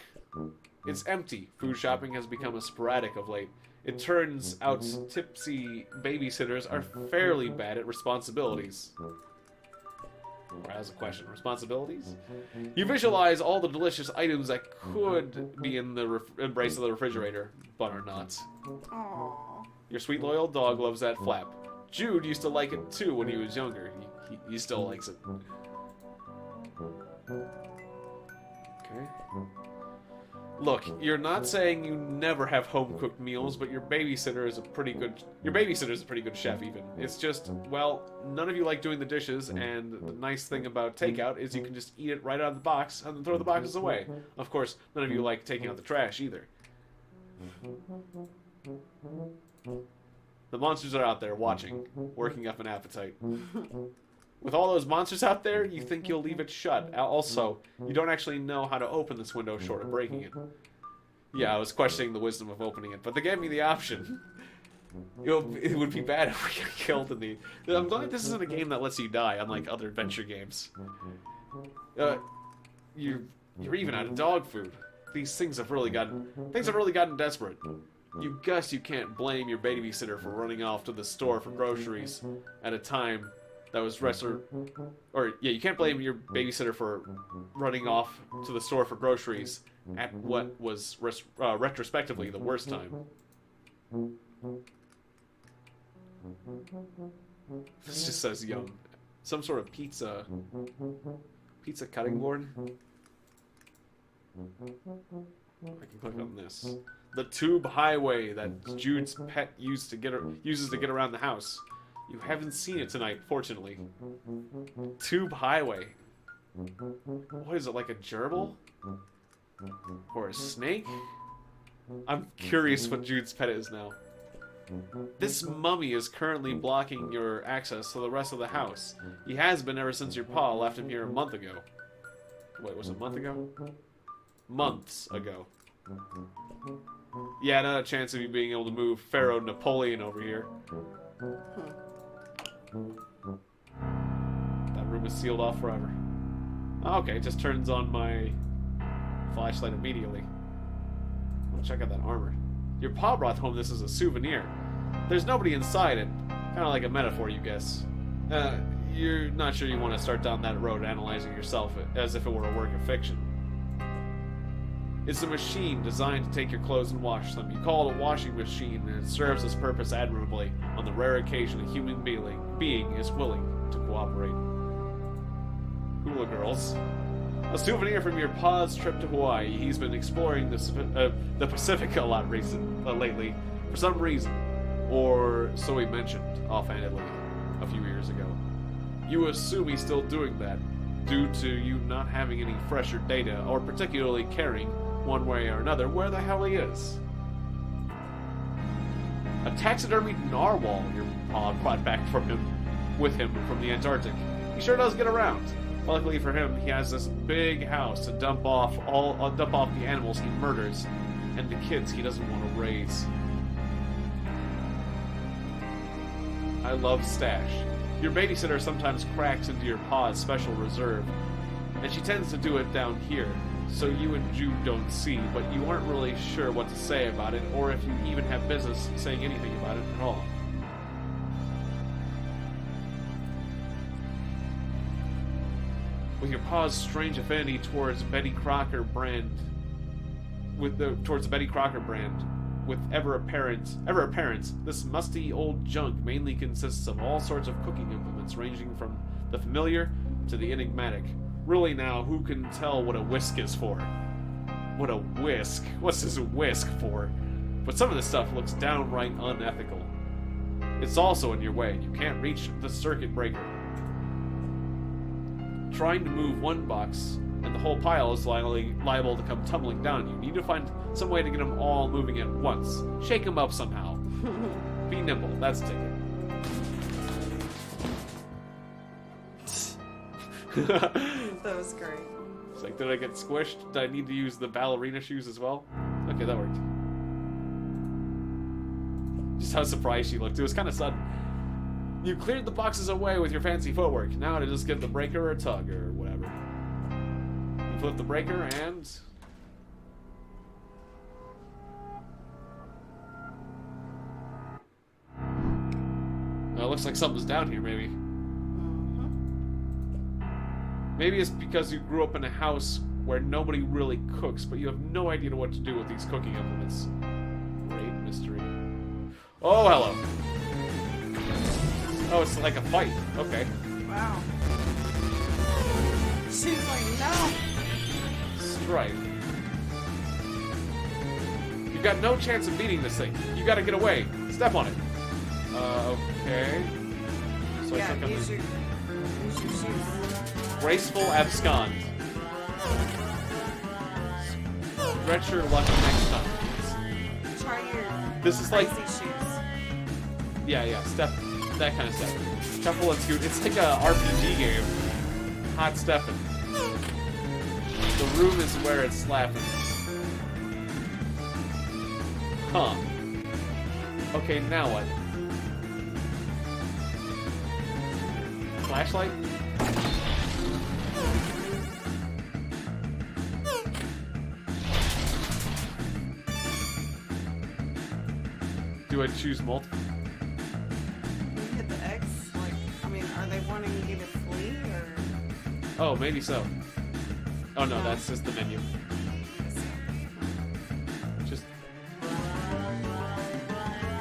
It's empty. Food shopping has become sporadic of late. It turns out tipsy babysitters are fairly bad at responsibilities. As a question, responsibilities? You visualize all the delicious items that could be in the embrace of the refrigerator, but are not. Aww. Your sweet loyal dog loves that flap. Jude used to like it too when he was younger. He still likes it. Okay. Look, you're not saying you never have home-cooked meals, but your babysitter's a pretty good chef even. It's just, well, none of you like doing the dishes, and the nice thing about takeout is you can just eat it right out of the box and then throw the boxes away. Of course, none of you like taking out the trash either. The monsters are out there watching, working up an appetite. With all those monsters out there, you think you'll leave it shut. Also, you don't actually know how to open this window short of breaking it. Yeah, I was questioning the wisdom of opening it, but they gave me the option. It would be bad if we got killed in the... I'm glad this isn't a game that lets you die, unlike other adventure games. You're even out of dog food. things have really gotten desperate. You guess you can't blame your babysitter for running off to the store for groceries at a time that was you can't blame your babysitter for running off to the store for groceries at what was retrospectively the worst time. This just says young. Some sort of pizza cutting board. I can click on this. The tube highway that Jude's pet uses to get around the house. You haven't seen it tonight, fortunately. Tube highway. What is it, like a gerbil? Or a snake? I'm curious what Jude's pet is now. This mummy is currently blocking your access to the rest of the house. He has been ever since your paw left him here a month ago. Wait, was it a month ago? Months ago. Yeah, not a chance of you being able to move Pharaoh Napoleon over here. That room is sealed off forever. Okay, it just turns on my flashlight immediately. I'll check out that armor. Your pa brought home this as a souvenir. There's nobody inside it. Kind of like a metaphor, you guess. You're not sure you want to start down that road analyzing yourself as if it were a work of fiction. It's a machine designed to take your clothes and wash them. You call it a washing machine, and it serves its purpose admirably on the rare occasion a human being is willing to cooperate. Hula girls. A souvenir from your pa's trip to Hawaii. He's been exploring the Pacific a lot lately, for some reason. Or so he mentioned, offhandedly, a few years ago. You assume he's still doing that, due to you not having any fresher data, or particularly caring, one way or another, where the hell he is. A taxidermied narwhal your pa brought back with him from the Antarctic. He sure does get around. Luckily for him, he has this big house to dump off the animals he murders and the kids he doesn't want to raise. I love Stash. Your babysitter sometimes cracks into your pa's special reserve, and she tends to do it down here, so you and Jude don't see, but you aren't really sure what to say about it, or if you even have business saying anything about it at all. With your pa's strange affinity towards Betty Crocker brand, with ever apparent, this musty old junk mainly consists of all sorts of cooking implements, ranging from the familiar to the enigmatic. Really now, who can tell what a whisk is for? What a whisk? What's this whisk for? But some of this stuff looks downright unethical. It's also in your way. You can't reach the circuit breaker. Trying to move one box, and the whole pile is liable to come tumbling down. You need to find some way to get them all moving at once. Shake them up somehow. Be nimble. That's a ticket. That was great. It's like, did I get squished? Did I need to use the ballerina shoes as well? Okay, that worked. Just how surprised she looked. It was kind of sudden. You cleared the boxes away with your fancy footwork. Now to just give the breaker a tug or whatever. You flip the breaker and... it looks like something's down here, maybe. Maybe it's because you grew up in a house where nobody really cooks, but you have no idea what to do with these cooking implements. Great mystery. Oh, hello. Oh, it's like a fight. Okay. Wow. She's like, no. Strife. You've got no chance of beating this thing. You gotta get away. Step on it. Okay. So Yeah, I took use your shoes. Graceful abscond. Stretch your luck next time. Try your This is like... crazy shoes. Yeah, step... that kind of stuff. Shuffle and scoot. It's like a RPG game. Hot stepping. The room is where it's slapping. Huh. Okay, now what? Flashlight? Do I choose multiple? You hit the X? Like, I mean, are they wanting you to flee or? Oh, maybe so. Oh no, No. that's just the menu. Just.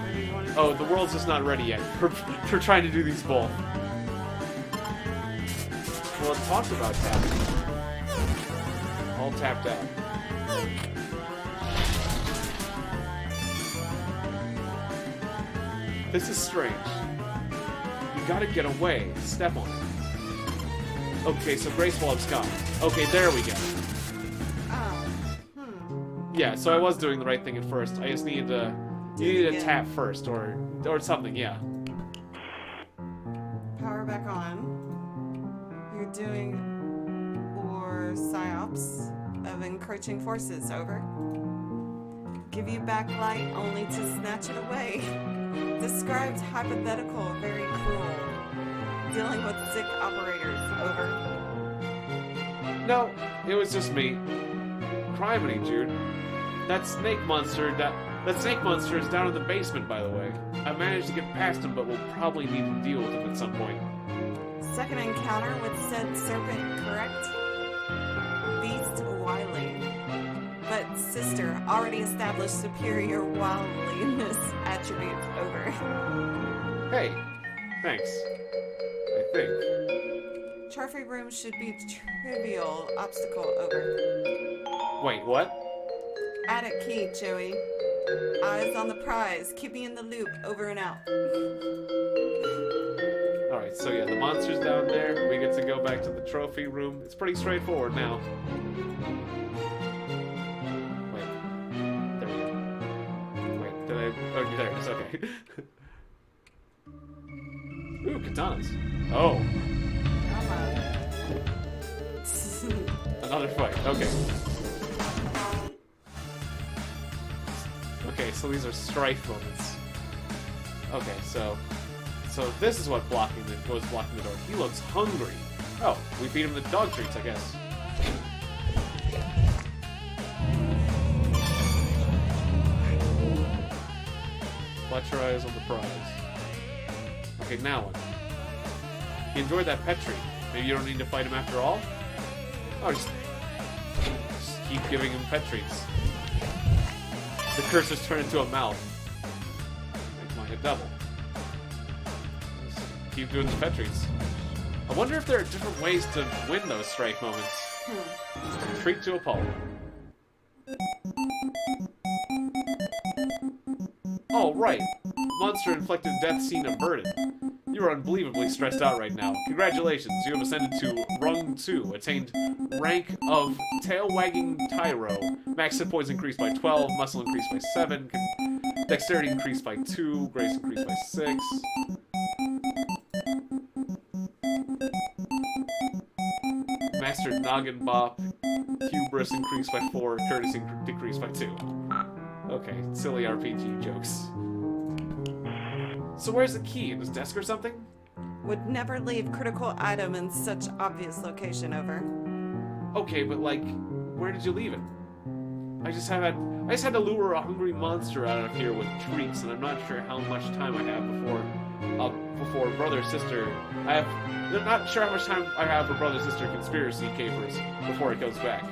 Maybe you want to Oh, the world's just not ready yet. We're trying to do these both. Well, it talks about tapping. All tapped out. This is strange. You gotta get away. Step on it. Okay, so Grace Wallop's gone. Okay, there we go. Oh. Yeah, so I was doing the right thing at first. I just needed to... Do You it need to again. tap first, or something, yeah. Power back on. You're doing or psyops of encroaching forces. Over. Give you back light only to snatch it away. Described hypothetical, very cruel. Dealing with sick operators. Over. No, it was just me. Criminy, Jude. That snake monster is down in the basement, by the way. I managed to get past him, but we'll probably need to deal with him at some point. Second encounter with said serpent, correct? Beast wily. But sister, already established superior wiliness attribute. Over. Hey, thanks. I think. Trophy room should be trivial obstacle. Over. Wait, what? Attic key, Joey. Eyes on the prize. Keep me in the loop. Over and out. Alright, so yeah, the monster's down there. We get to go back to the trophy room. It's pretty straightforward now. Wait. There we go. Wait, did I... Oh, there it is, okay. Ooh, katanas. Oh, Come on. another fight. Okay. Okay, so these are strife moments. Okay, so this is what was blocking the door. He looks hungry. Oh, we feed him the dog treats, I guess. Fletch your eyes on the prize. Okay, now what? He enjoyed that pet treat. Maybe you don't need to fight him after all? Oh, just keep giving him pet treats. The cursors turn into a mouth. Make mine a double. Just keep doing the pet treats. I wonder if there are different ways to win those strike moments. Treat to Apollo. Oh, right. Monster-inflicted death scene averted. You are unbelievably stressed out right now. Congratulations, you have ascended to Rung 2, attained rank of Tail-Wagging Tyro. Max hit points increased by 12, muscle increased by 7, dexterity increased by 2, grace increased by 6. Mastered Noggin Bop, Hubris increased by 4, courtesy decreased by 2. Okay, silly RPG jokes. So where's the key? In his desk or something? Would never leave critical item in such obvious location. Over. Okay, but like, where did you leave it? I just had to lure a hungry monster out of here with treats, and I'm not sure how much time I have before brother sister. I'm not sure how much time I have for brother sister conspiracy capers before it goes back.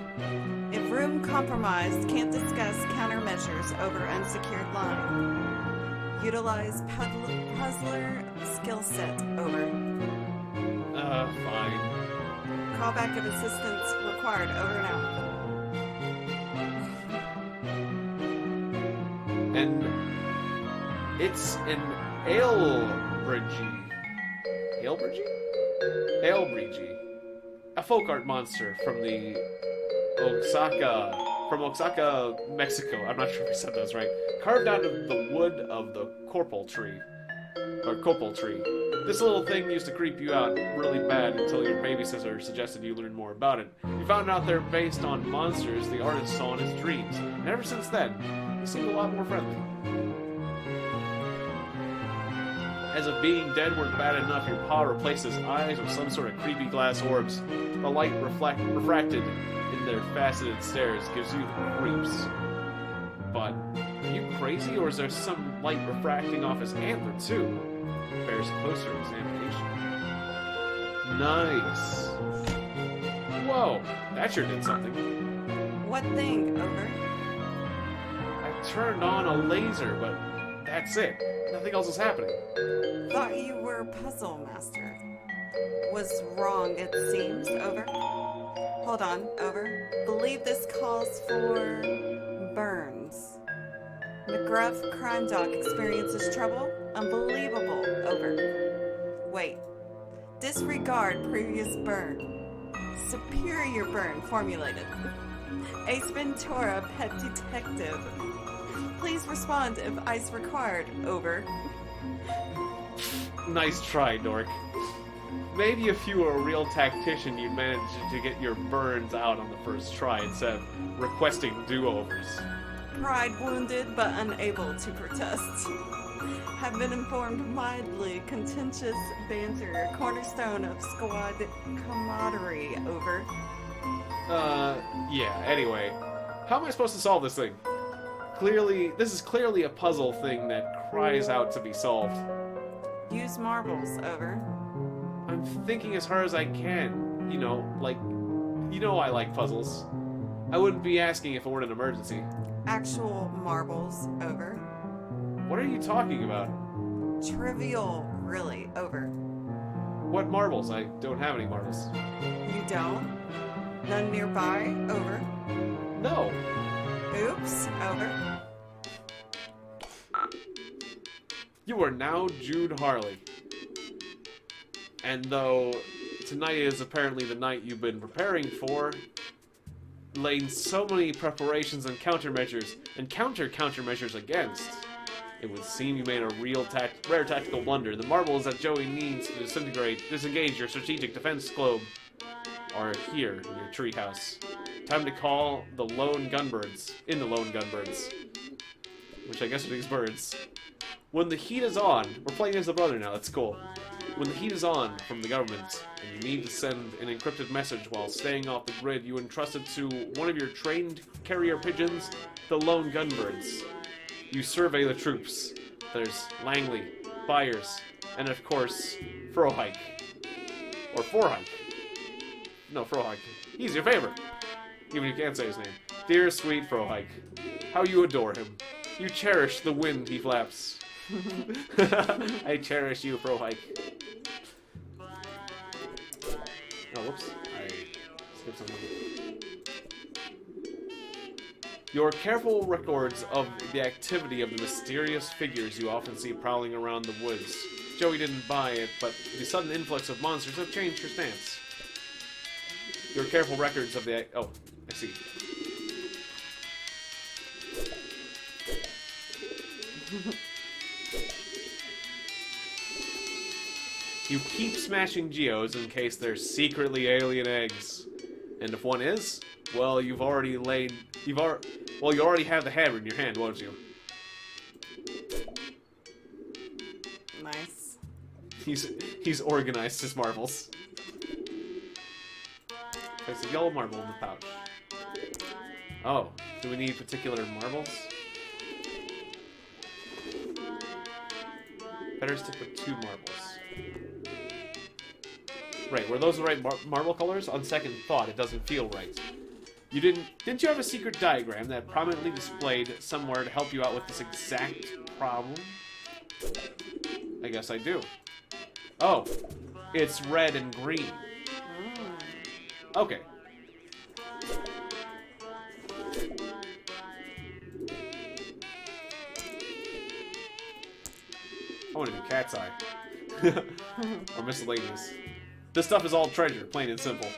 If room compromised, can't discuss countermeasures over unsecured line. Utilize puzzler skill set. Over. Fine. Callback of assistance required. Over and out. And it's an Ailbridgie? A folk art monster from the Oaxaca, Mexico. I'm not sure if I said those right. Carved out of the wood of the copal tree. This little thing used to creep you out really bad until your babysitter suggested you learn more about it. You found out they're based on monsters the artist saw in his dreams, and ever since then, he seemed a lot more friendly. As if being dead weren't bad enough, your paw replaces eyes with some sort of creepy glass orbs. The light refracted in their faceted stares gives you the creeps. But, are you crazy, or is there some light refracting off his antler, too? Bears closer examination. Nice. Whoa, that sure did something. What thing? Over. I turned on a laser, but that's it. Nothing else is happening. Thought you were puzzle master. Was wrong, it seems. Over. Hold on. Over. Believe this calls for burns. McGruff crime doc experiences trouble. Unbelievable. Over. Wait. Disregard previous burn. Superior burn formulated. Ace Ventura, pet detective. Please respond if ice required. Over. Nice try, Dork. Maybe if you were a real tactician, you'd manage to get your burns out on the first try instead of requesting do-overs. Pride wounded but unable to protest. Have been informed mildly contentious banter, cornerstone of squad camaraderie. Over. Yeah, anyway. How am I supposed to solve this thing? This is clearly a puzzle thing that cries out to be solved. Use marbles. Over. I'm thinking as hard as I can. You know I like puzzles. I wouldn't be asking if it weren't an emergency. Actual marbles. Over. What are you talking about? Trivial, really. Over. What marbles? I don't have any marbles. You don't? None nearby. Over. No. Oops. Over. You are now Jude Harley. And though tonight is apparently the night you've been preparing for, laying so many preparations and countermeasures, and countermeasures against, it would seem you made a rare tactical blunder. The marbles that Joey needs to disengage your strategic defense globe are here in your treehouse. Time to call the lone gunbirds. Which I guess are these birds. When the heat is on, we're playing as a brother now, that's cool. When the heat is on from the government, and you need to send an encrypted message while staying off the grid, you entrust it to one of your trained carrier pigeons, the lone gunbirds. You survey the troops. There's Langley, Byers, and of course, Frohike. Or Forhike. No, Frohike. He's your favorite. Even if you can't say his name. Dear sweet Frohike. How you adore him. You cherish the wind he flaps. I cherish you, Frohike. Oh, whoops. I skipped something. Your careful records of the activity of the mysterious figures you often see prowling around the woods. Joey didn't buy it, but the sudden influx of monsters have changed her stance. Your careful records of the... Oh, I see. You keep smashing geos in case there's secretly alien eggs. And if one is, well, you already have the hammer in your hand, won't you? Nice. He's organized his marbles. There's a yellow marble in the pouch. Oh, do we need particular marbles? Better stick with 2 marbles. Right, were those the right marble colors? On second thought, it doesn't feel right. Didn't you have a secret diagram that prominently displayed somewhere to help you out with this exact problem? I guess I do. Oh, it's red and green. Okay. I want to do cat's eye. Or miscellaneous. This stuff is all treasure, plain and simple.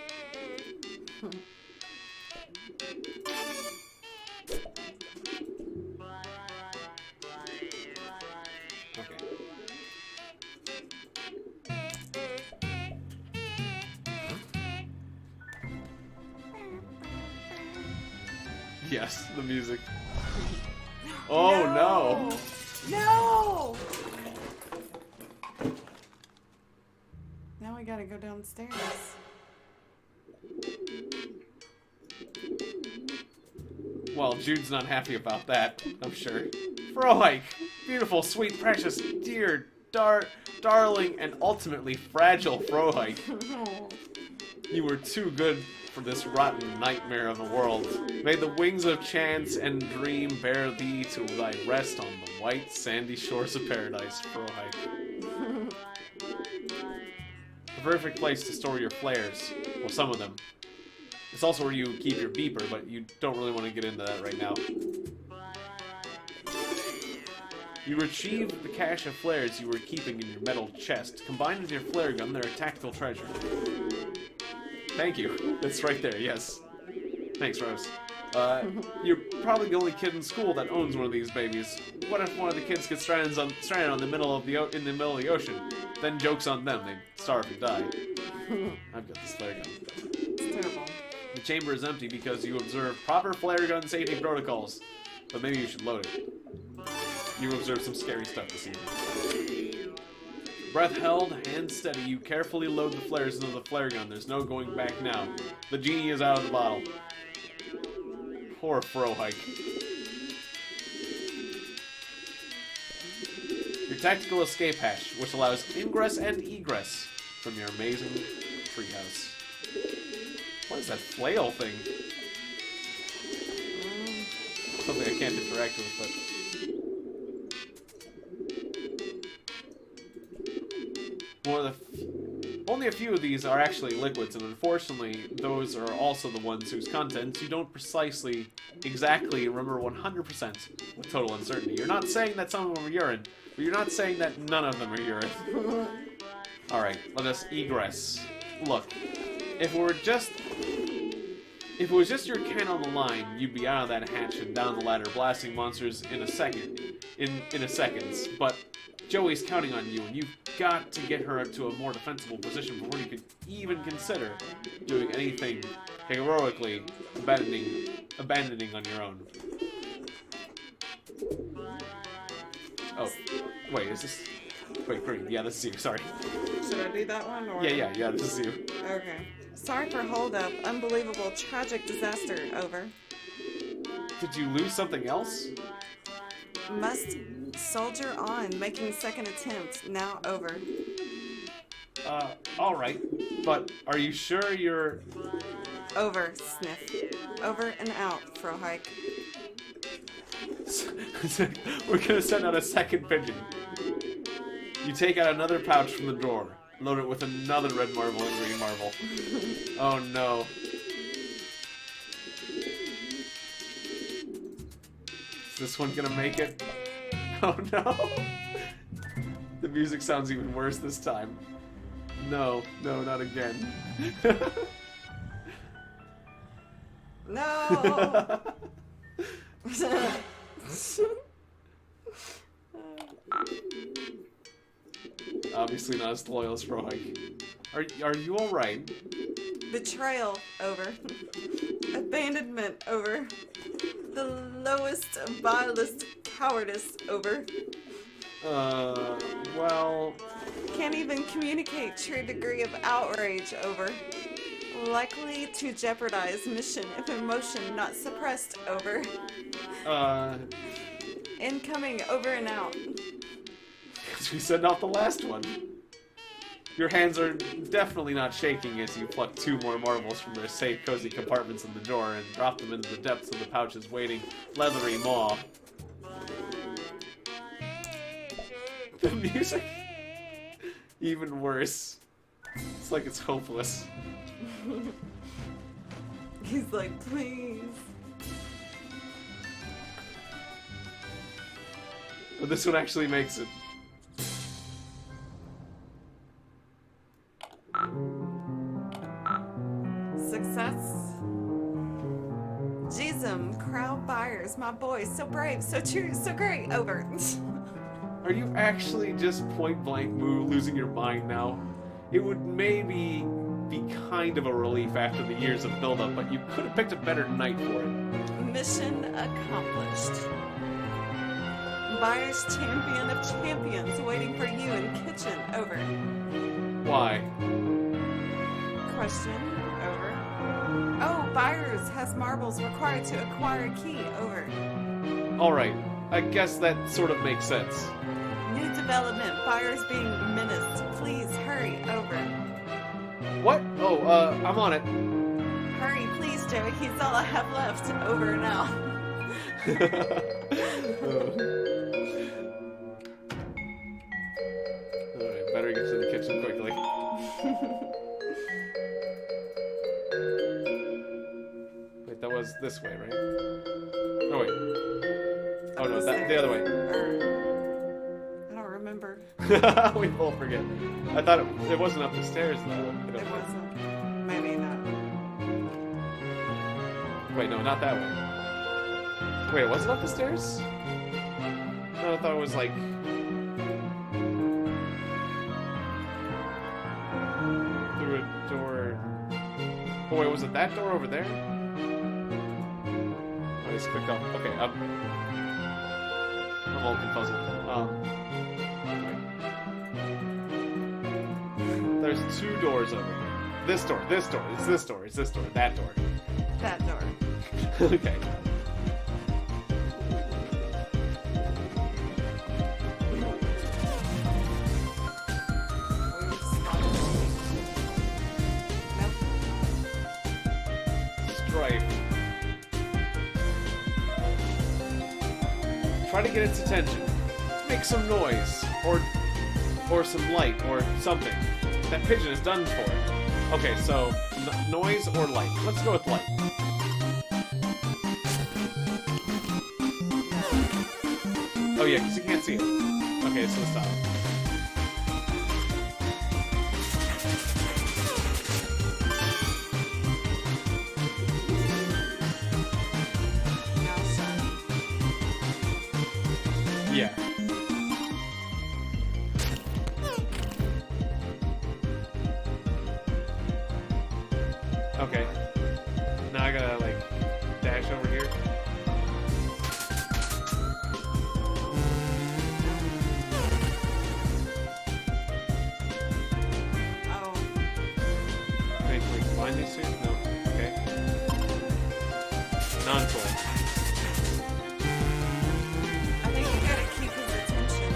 Okay. Yes, the music. Oh no! No! Now we gotta go downstairs. Well, Jude's not happy about that, I'm sure. Frohike! Beautiful, sweet, precious, dear, darling, and ultimately fragile Frohike. You were too good for this rotten nightmare of the world. May the wings of chance and dream bear thee to thy rest on the white, sandy shores of paradise, Frohike. The perfect place to store your flares. Well, some of them. It's also where you keep your beeper, but you don't really want to get into that right now. You retrieve the cache of flares you were keeping in your metal chest. Combined with your flare gun, they're a tactical treasure. Thank you. That's right there, yes. Thanks, Rose. You're probably the only kid in school that owns one of these babies. What if one of the kids gets stranded in the middle of the ocean? Then joke's on them. They starve and die. I've got this flare gun. It's terrible. The chamber is empty because you observe proper flare gun safety protocols. But maybe you should load it. You observe some scary stuff this evening. Breath held, hands steady, you carefully load the flares into the flare gun. There's no going back now. The genie is out of the bottle. Poor Frohike. Your tactical escape hatch, which allows ingress and egress from your amazing treehouse. What is that flail thing? Something I can't interact with, but... Only a few of these are actually liquids, and unfortunately, those are also the ones whose contents you don't exactly remember 100% with total uncertainty. You're not saying that some of them are urine, but you're not saying that none of them are urine. Alright, let us egress. Look, if it was just your can on the line, you'd be out of that hatch and down the ladder blasting monsters in a second. In a second, but Joey's counting on you, and you've got to get her up to a more defensible position before you could even consider doing anything heroically abandoning on your own. Oh, wait, is this... Wait, green. Yeah, this is you, sorry. Should I do that one? Or... Yeah, this is you. Okay. Sorry for hold-up. Unbelievable, tragic disaster. Over. Did you lose something else? Must soldier on, making second attempt. Now over. Alright. But are you sure you're... Over, sniff. Over and out, Frohike. We're gonna send out a second pigeon. You take out another pouch from the drawer. Load it with another red marble and green marble. Oh no. Is this one gonna make it? Oh no! The music sounds even worse this time. No, not again. No! Obviously not as loyal as Frohike. Are you alright? Betrayal, over. Abandonment, over. The lowest, vilest cowardice, over. Well... Can't even communicate true degree of outrage, over. Likely to jeopardize mission if emotion not suppressed, over. Incoming, over and out. We sent out the last one. Your hands are definitely not shaking as you pluck two more marbles from their safe, cozy compartments in the drawer and drop them into the depths of the pouch's waiting, leathery maw. The music? Even worse. It's like it's hopeless. He's like, please. But this one actually makes it. Success. Gism, crowd buyers, my boy, so brave, so true, so great, over. Are you actually just point blank losing your mind now? It would maybe be kind of a relief after the years of build-up, but you could have picked a better night for it. Mission accomplished. Buyer's champion of champions waiting for you in kitchen, over. Why? Question, over. Oh, Buyers has marbles required to acquire a key. Over. Alright, I guess that sort of makes sense. New development. Buyers being menaced. Please hurry. Over. What? Oh, I'm on it. Hurry, please, Joey. He's all I have left. Over now. Alright, better get to the kitchen quickly. Wait, that was this way, right? Oh, wait. Oh, no, that, the other way. I don't remember. We both forget. I thought it wasn't up the stairs, though. It wasn't. Maybe not. Wait, no, not that way. Wait, was it up the stairs? No, I thought it was like... through a door... Oh, wait, was it that door over there? Oh, just click up. Okay, up. I'm all confuzzled. Wait. There's two doors over here. This door, it's this door, that door. That door. Okay. Strife. Try to get its attention. Make some noise, or some light, or something. That pigeon is done for. Okay, so noise or light. Let's go with light. Oh yeah, because you can't see it. Okay, so stop. Yeah. Okay. Now I gotta, like, dash over here. Oh. Wait, can we combine these two? No. Okay. Non-tool. I think you gotta keep his attention.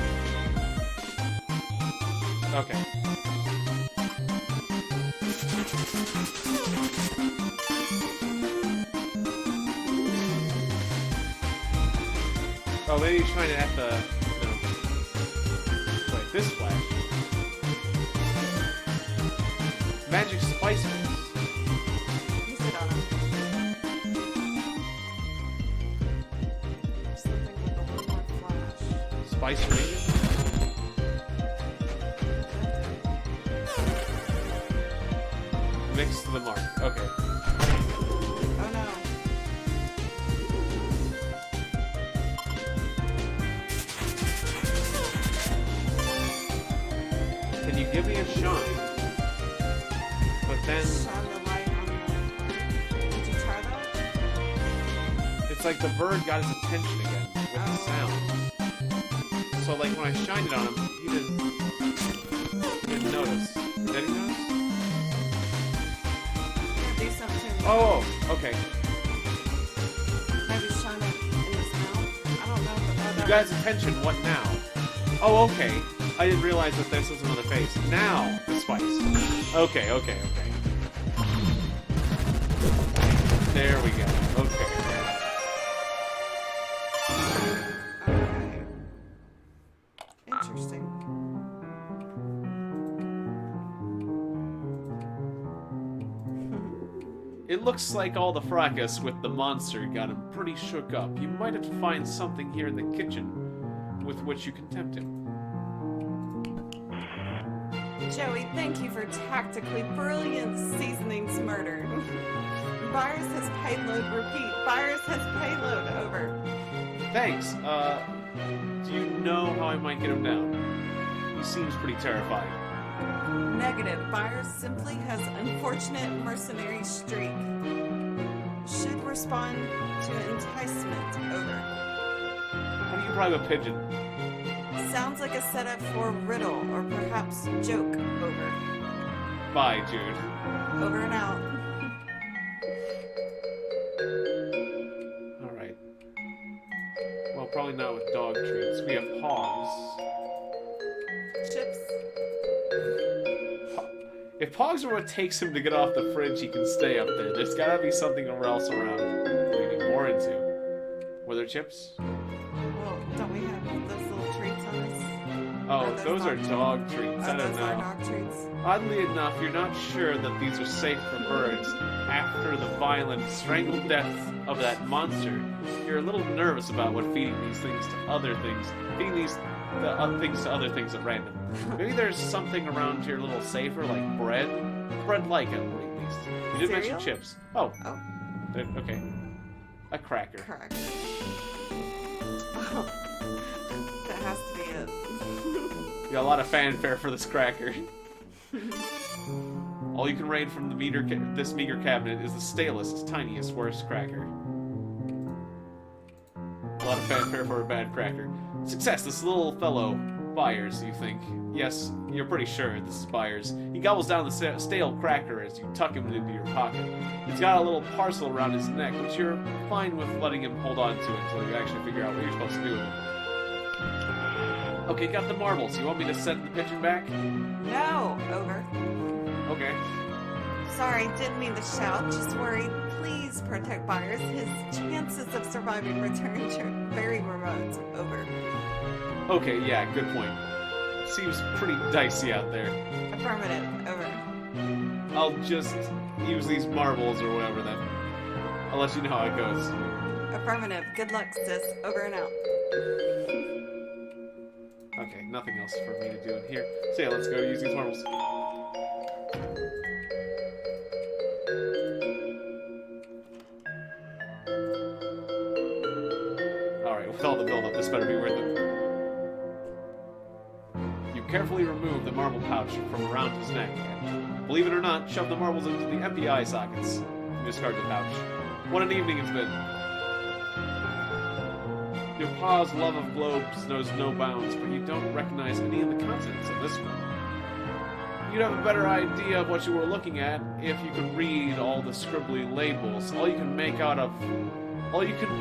Okay. Oh, maybe he's trying to at the... No. Wait, this flash. Magic spice mix. Use it on him. Something with a little more flash. Spice region? Mix to the mark. Okay. Oh no. Can you give me a shine? But then Shine the light on the... Did you try that? it's like the bird got his attention again with the sound. So like when I shined it on him, he didn't notice. Did he notice? Do something. Oh, okay. Maybe shine it in his mouth. I don't know, but You got his attention. What now? Oh, okay. I didn't realize that this was another face. Now the spice. Okay. There we go. Okay. Okay. Interesting. It looks like all the fracas with the monster got him pretty shook up. You might have to find something here in the kitchen with which you can tempt him. Joey, thank you for tactically brilliant seasonings murder. Virus has payload. Repeat. Virus has payload. Over. Thanks. Do you know how I might get him down? He seems pretty terrified. Negative. Virus simply has unfortunate mercenary streak. Should respond to enticement. Over. How do you bribe a pigeon? Sounds like a setup for riddle or perhaps joke. Over. Bye, Jude. Over and out. probably not with dog treats. We have hogs. Chips. If hogs are what takes him to get off the fridge, he can stay up there. There's gotta be something else around we can get more into. Were there chips? Well, don't we have those little treats on us? Oh, those are dog treats. I don't those are know. dog treats. Oddly enough, you're not sure that these are safe for birds. After the violent, strangled death of that monster, you're a little nervous about what feeding these things to other things. Feeding things to other things at random. Maybe there's something around here a little safer, like bread. Bread-like, at least. You did mention Cereal? chips. Oh. Oh. Okay. A cracker. Cracker. Oh. That has to be it. You got a lot of fanfare for this cracker. All you can raid from this meager cabinet is the stalest, tiniest, worst cracker. A lot of fanfare for a bad cracker. Success, this little fellow. Byers, you think. Yes, you're pretty sure this is Byers. He gobbles down the stale cracker as you tuck him into your pocket. He's got a little parcel around his neck, but you're fine with letting him hold on to it until you actually figure out what you're supposed to do with it. Okay, got the marbles. You want me to send the pigeon back? No, over. Okay. Sorry, didn't mean to shout. Just worried. Please protect Byers. His chances of surviving return are very remote. Over. Okay, yeah, good point. Seems pretty dicey out there. Affirmative. Over. I'll just use these marbles or whatever then. I'll let you know how it goes. Affirmative. Good luck, sis. Over and out. Okay, nothing else for me to do in here. So yeah, let's go use these marbles. Alright, with all the build-up, this better be worth it. You carefully remove the marble pouch from around his neck, and, believe it or not, shove the marbles into the empty eye sockets. You discard the pouch. What an evening it's been. Your pa's love of globes knows no bounds, but you don't recognize any of the contents of this one. You'd have a better idea of what you were looking at if you could read all the scribbly labels. All you can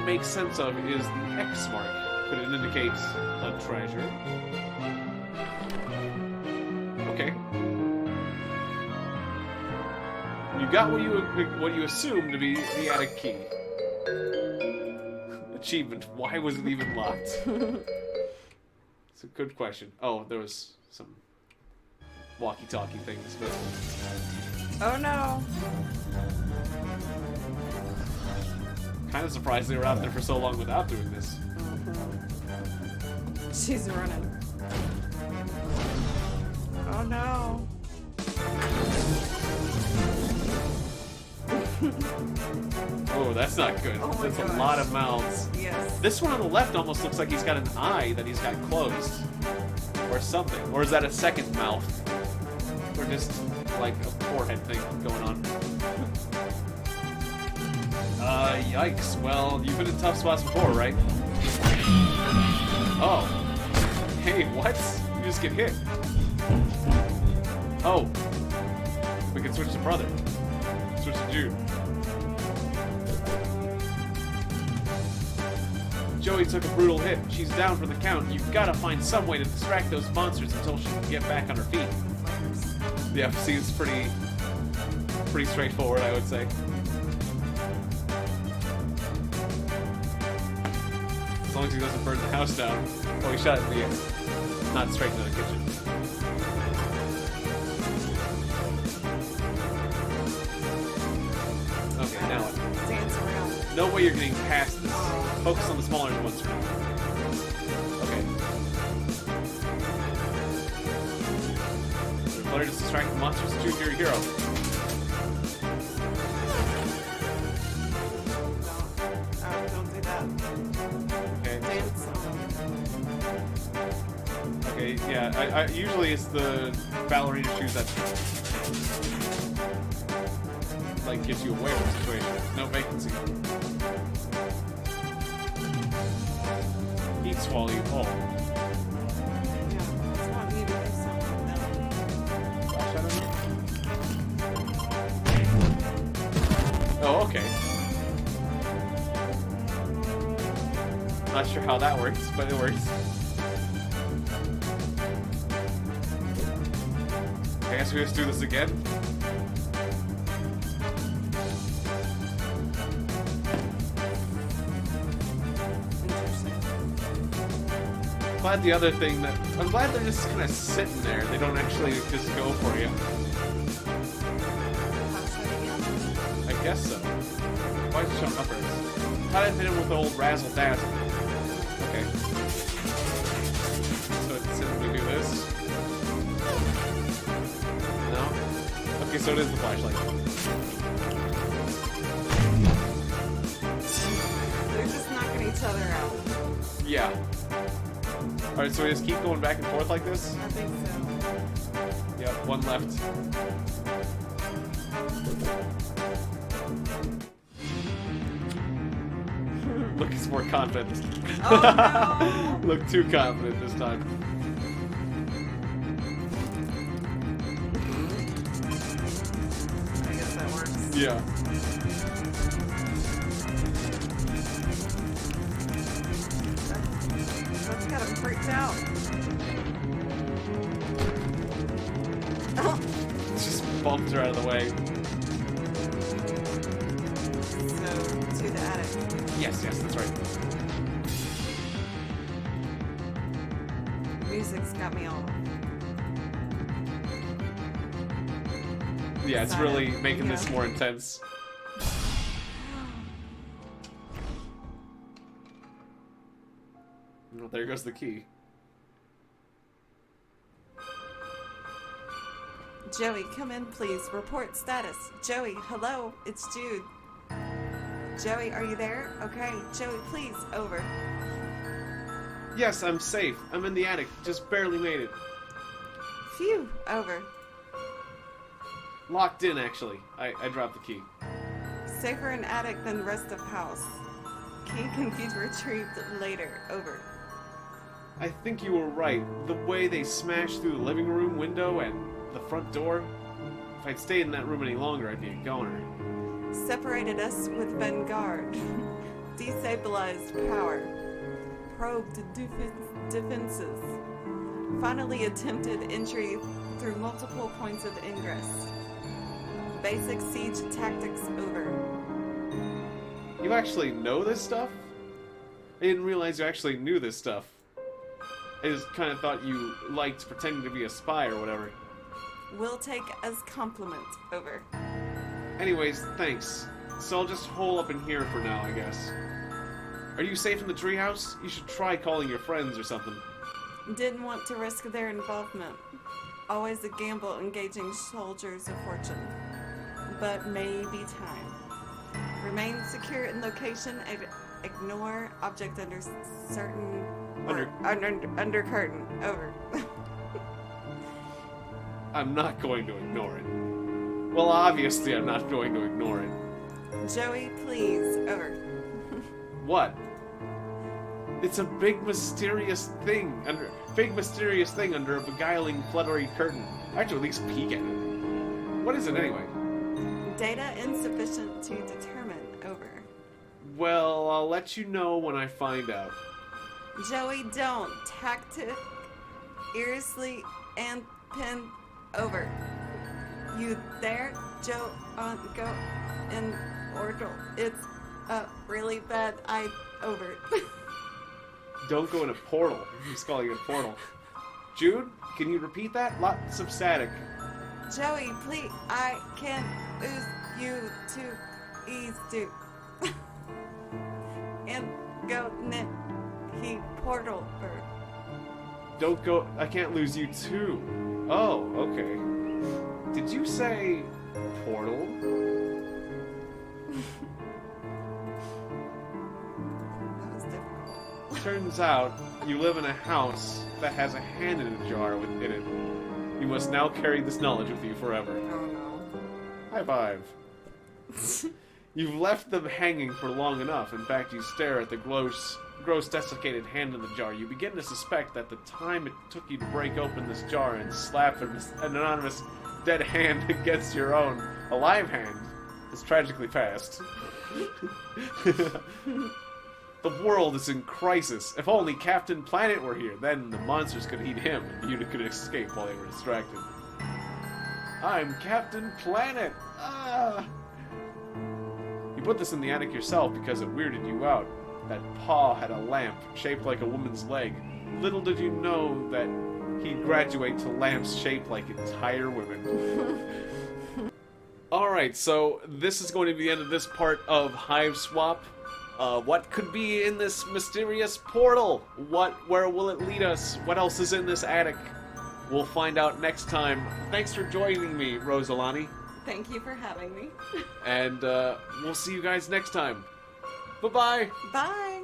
make sense of is the X mark. Could it indicate a treasure? Okay. You got what you assume to be the attic key. Achievement. Why was it even locked? It's a good question. Oh, there was some walkie-talkie things, but... Oh no. Kind of surprised they were out there for so long without doing this. She's running. Oh no. Oh, that's not good. Oh my That's gosh. a lot of mouths. Yes. This one on the left almost looks like he's got an eye that he's got closed. Or something. Or is that a second mouth? Or just like a forehead thing going on. Yikes. Well, you've been in tough spots before, right? Oh. Hey, what? You just get hit. Oh. We can switch to brother. Switch to Jude. Joey took a brutal hit. She's down for the count. You've got to find some way to distract those monsters until she can get back on her feet. Yeah, seems pretty straightforward, I would say. As long as he doesn't burn the house down. Oh, he shot it in the air. Not straight into the kitchen. Okay, now what? Dance around. No way you're getting past this. Focus on the smaller ones for now. Okay. Let her just distract the monsters. Choose your hero. Don't do that. Okay. Dance. Okay, yeah. I usually it's the ballerina shoes that like gets you away from the situation. No vacancy. Heat swallow you whole. Yeah, it's not me to do something like Oh, okay. Not sure how that works, but it works. I guess we just do this again. Glad the other thing that I'm glad they're just kind of sitting there. They don't actually just go for you. I guess so. Why is it showing up first? Thought I'd hit him with the old razzle dazzle. Okay. So it's simply do this. No? Okay, so it is the flashlight. They're just knocking each other out. Yeah. Alright, so we just keep going back and forth like this? I think so. Yep, one left. Look is more confident. Oh no! Look too confident this time. I guess that works. Yeah. That's got him freaked out. Oh. Just bumped her out of the way. So, to the attic. Yes, that's right. Music's got me all. Yeah, it's Excited. really making this Yeah. more intense. Well, there goes the key. Joey, come in, please. Report status. Joey, hello. It's Jude. Joey, are you there? Okay. Joey, please. Over. Yes, I'm safe. I'm in the attic. Just barely made it. Phew. Over. Locked in, actually. I dropped the key. Safer in attic than rest of house. Key can be retrieved later. Over. I think you were right. The way they smashed through the living room window and the front door. If I'd stayed in that room any longer, I'd be a goner. Separated us with Vanguard. Destabilized power. Probed defenses. Finally attempted entry through multiple points of ingress. Basic siege tactics over. You actually know this stuff? I didn't realize you actually knew this stuff. I just kind of thought you liked pretending to be a spy or whatever. Will take as compliment. Over. Anyways, thanks. So I'll just hole up in here for now, I guess. Are you safe in the treehouse? You should try calling your friends or something. Didn't want to risk their involvement. Always a gamble engaging soldiers of fortune. But maybe time. Remain secure in location and ignore object under certain... Under curtain. Over. I'm not going to ignore it. Well, obviously I'm not going to ignore it. Joey, please. Over. What? It's a big mysterious thing under a beguiling, fluttery curtain. I have to at least peek at it. What is it anyway? Data insufficient to determine. Over. Well, I'll let you know when I find out. Joey, don't. Tactic. Earlessly and pin. Over. You there, Joe? Go in order. It's really bad. Over. Don't go in a portal. He's calling it a portal. Jude, can you repeat that? Lots of static. Joey, please. I can't lose you to ease do. And go net. He portal bird. Don't go. I can't lose you too. Oh, okay. Did you say portal? That was difficult. Turns out you live in a house that has a hand in a jar in it. You must now carry this knowledge with you forever. Oh no. High five. You've left them hanging for long enough. In fact, you stare at the gross desiccated hand in the jar. You begin to suspect that the time it took you to break open this jar and slap an anonymous dead hand against your own alive hand is tragically past. The The world is in crisis. If only Captain Planet were here, then the monsters could eat him, and you could escape while they were distracted. I'm Captain Planet! Ah! You put this in the attic yourself because it weirded you out. That paw had a lamp, shaped like a woman's leg. Little did you know that he'd graduate to lamps shaped like entire women. Alright, so this is going to be the end of this part of HiveSwap. What could be in this mysterious portal? Where will it lead us? What else is in this attic? We'll find out next time. Thanks for joining me, Rosalani. Thank you for having me. And we'll see you guys next time. Bye-bye! Bye!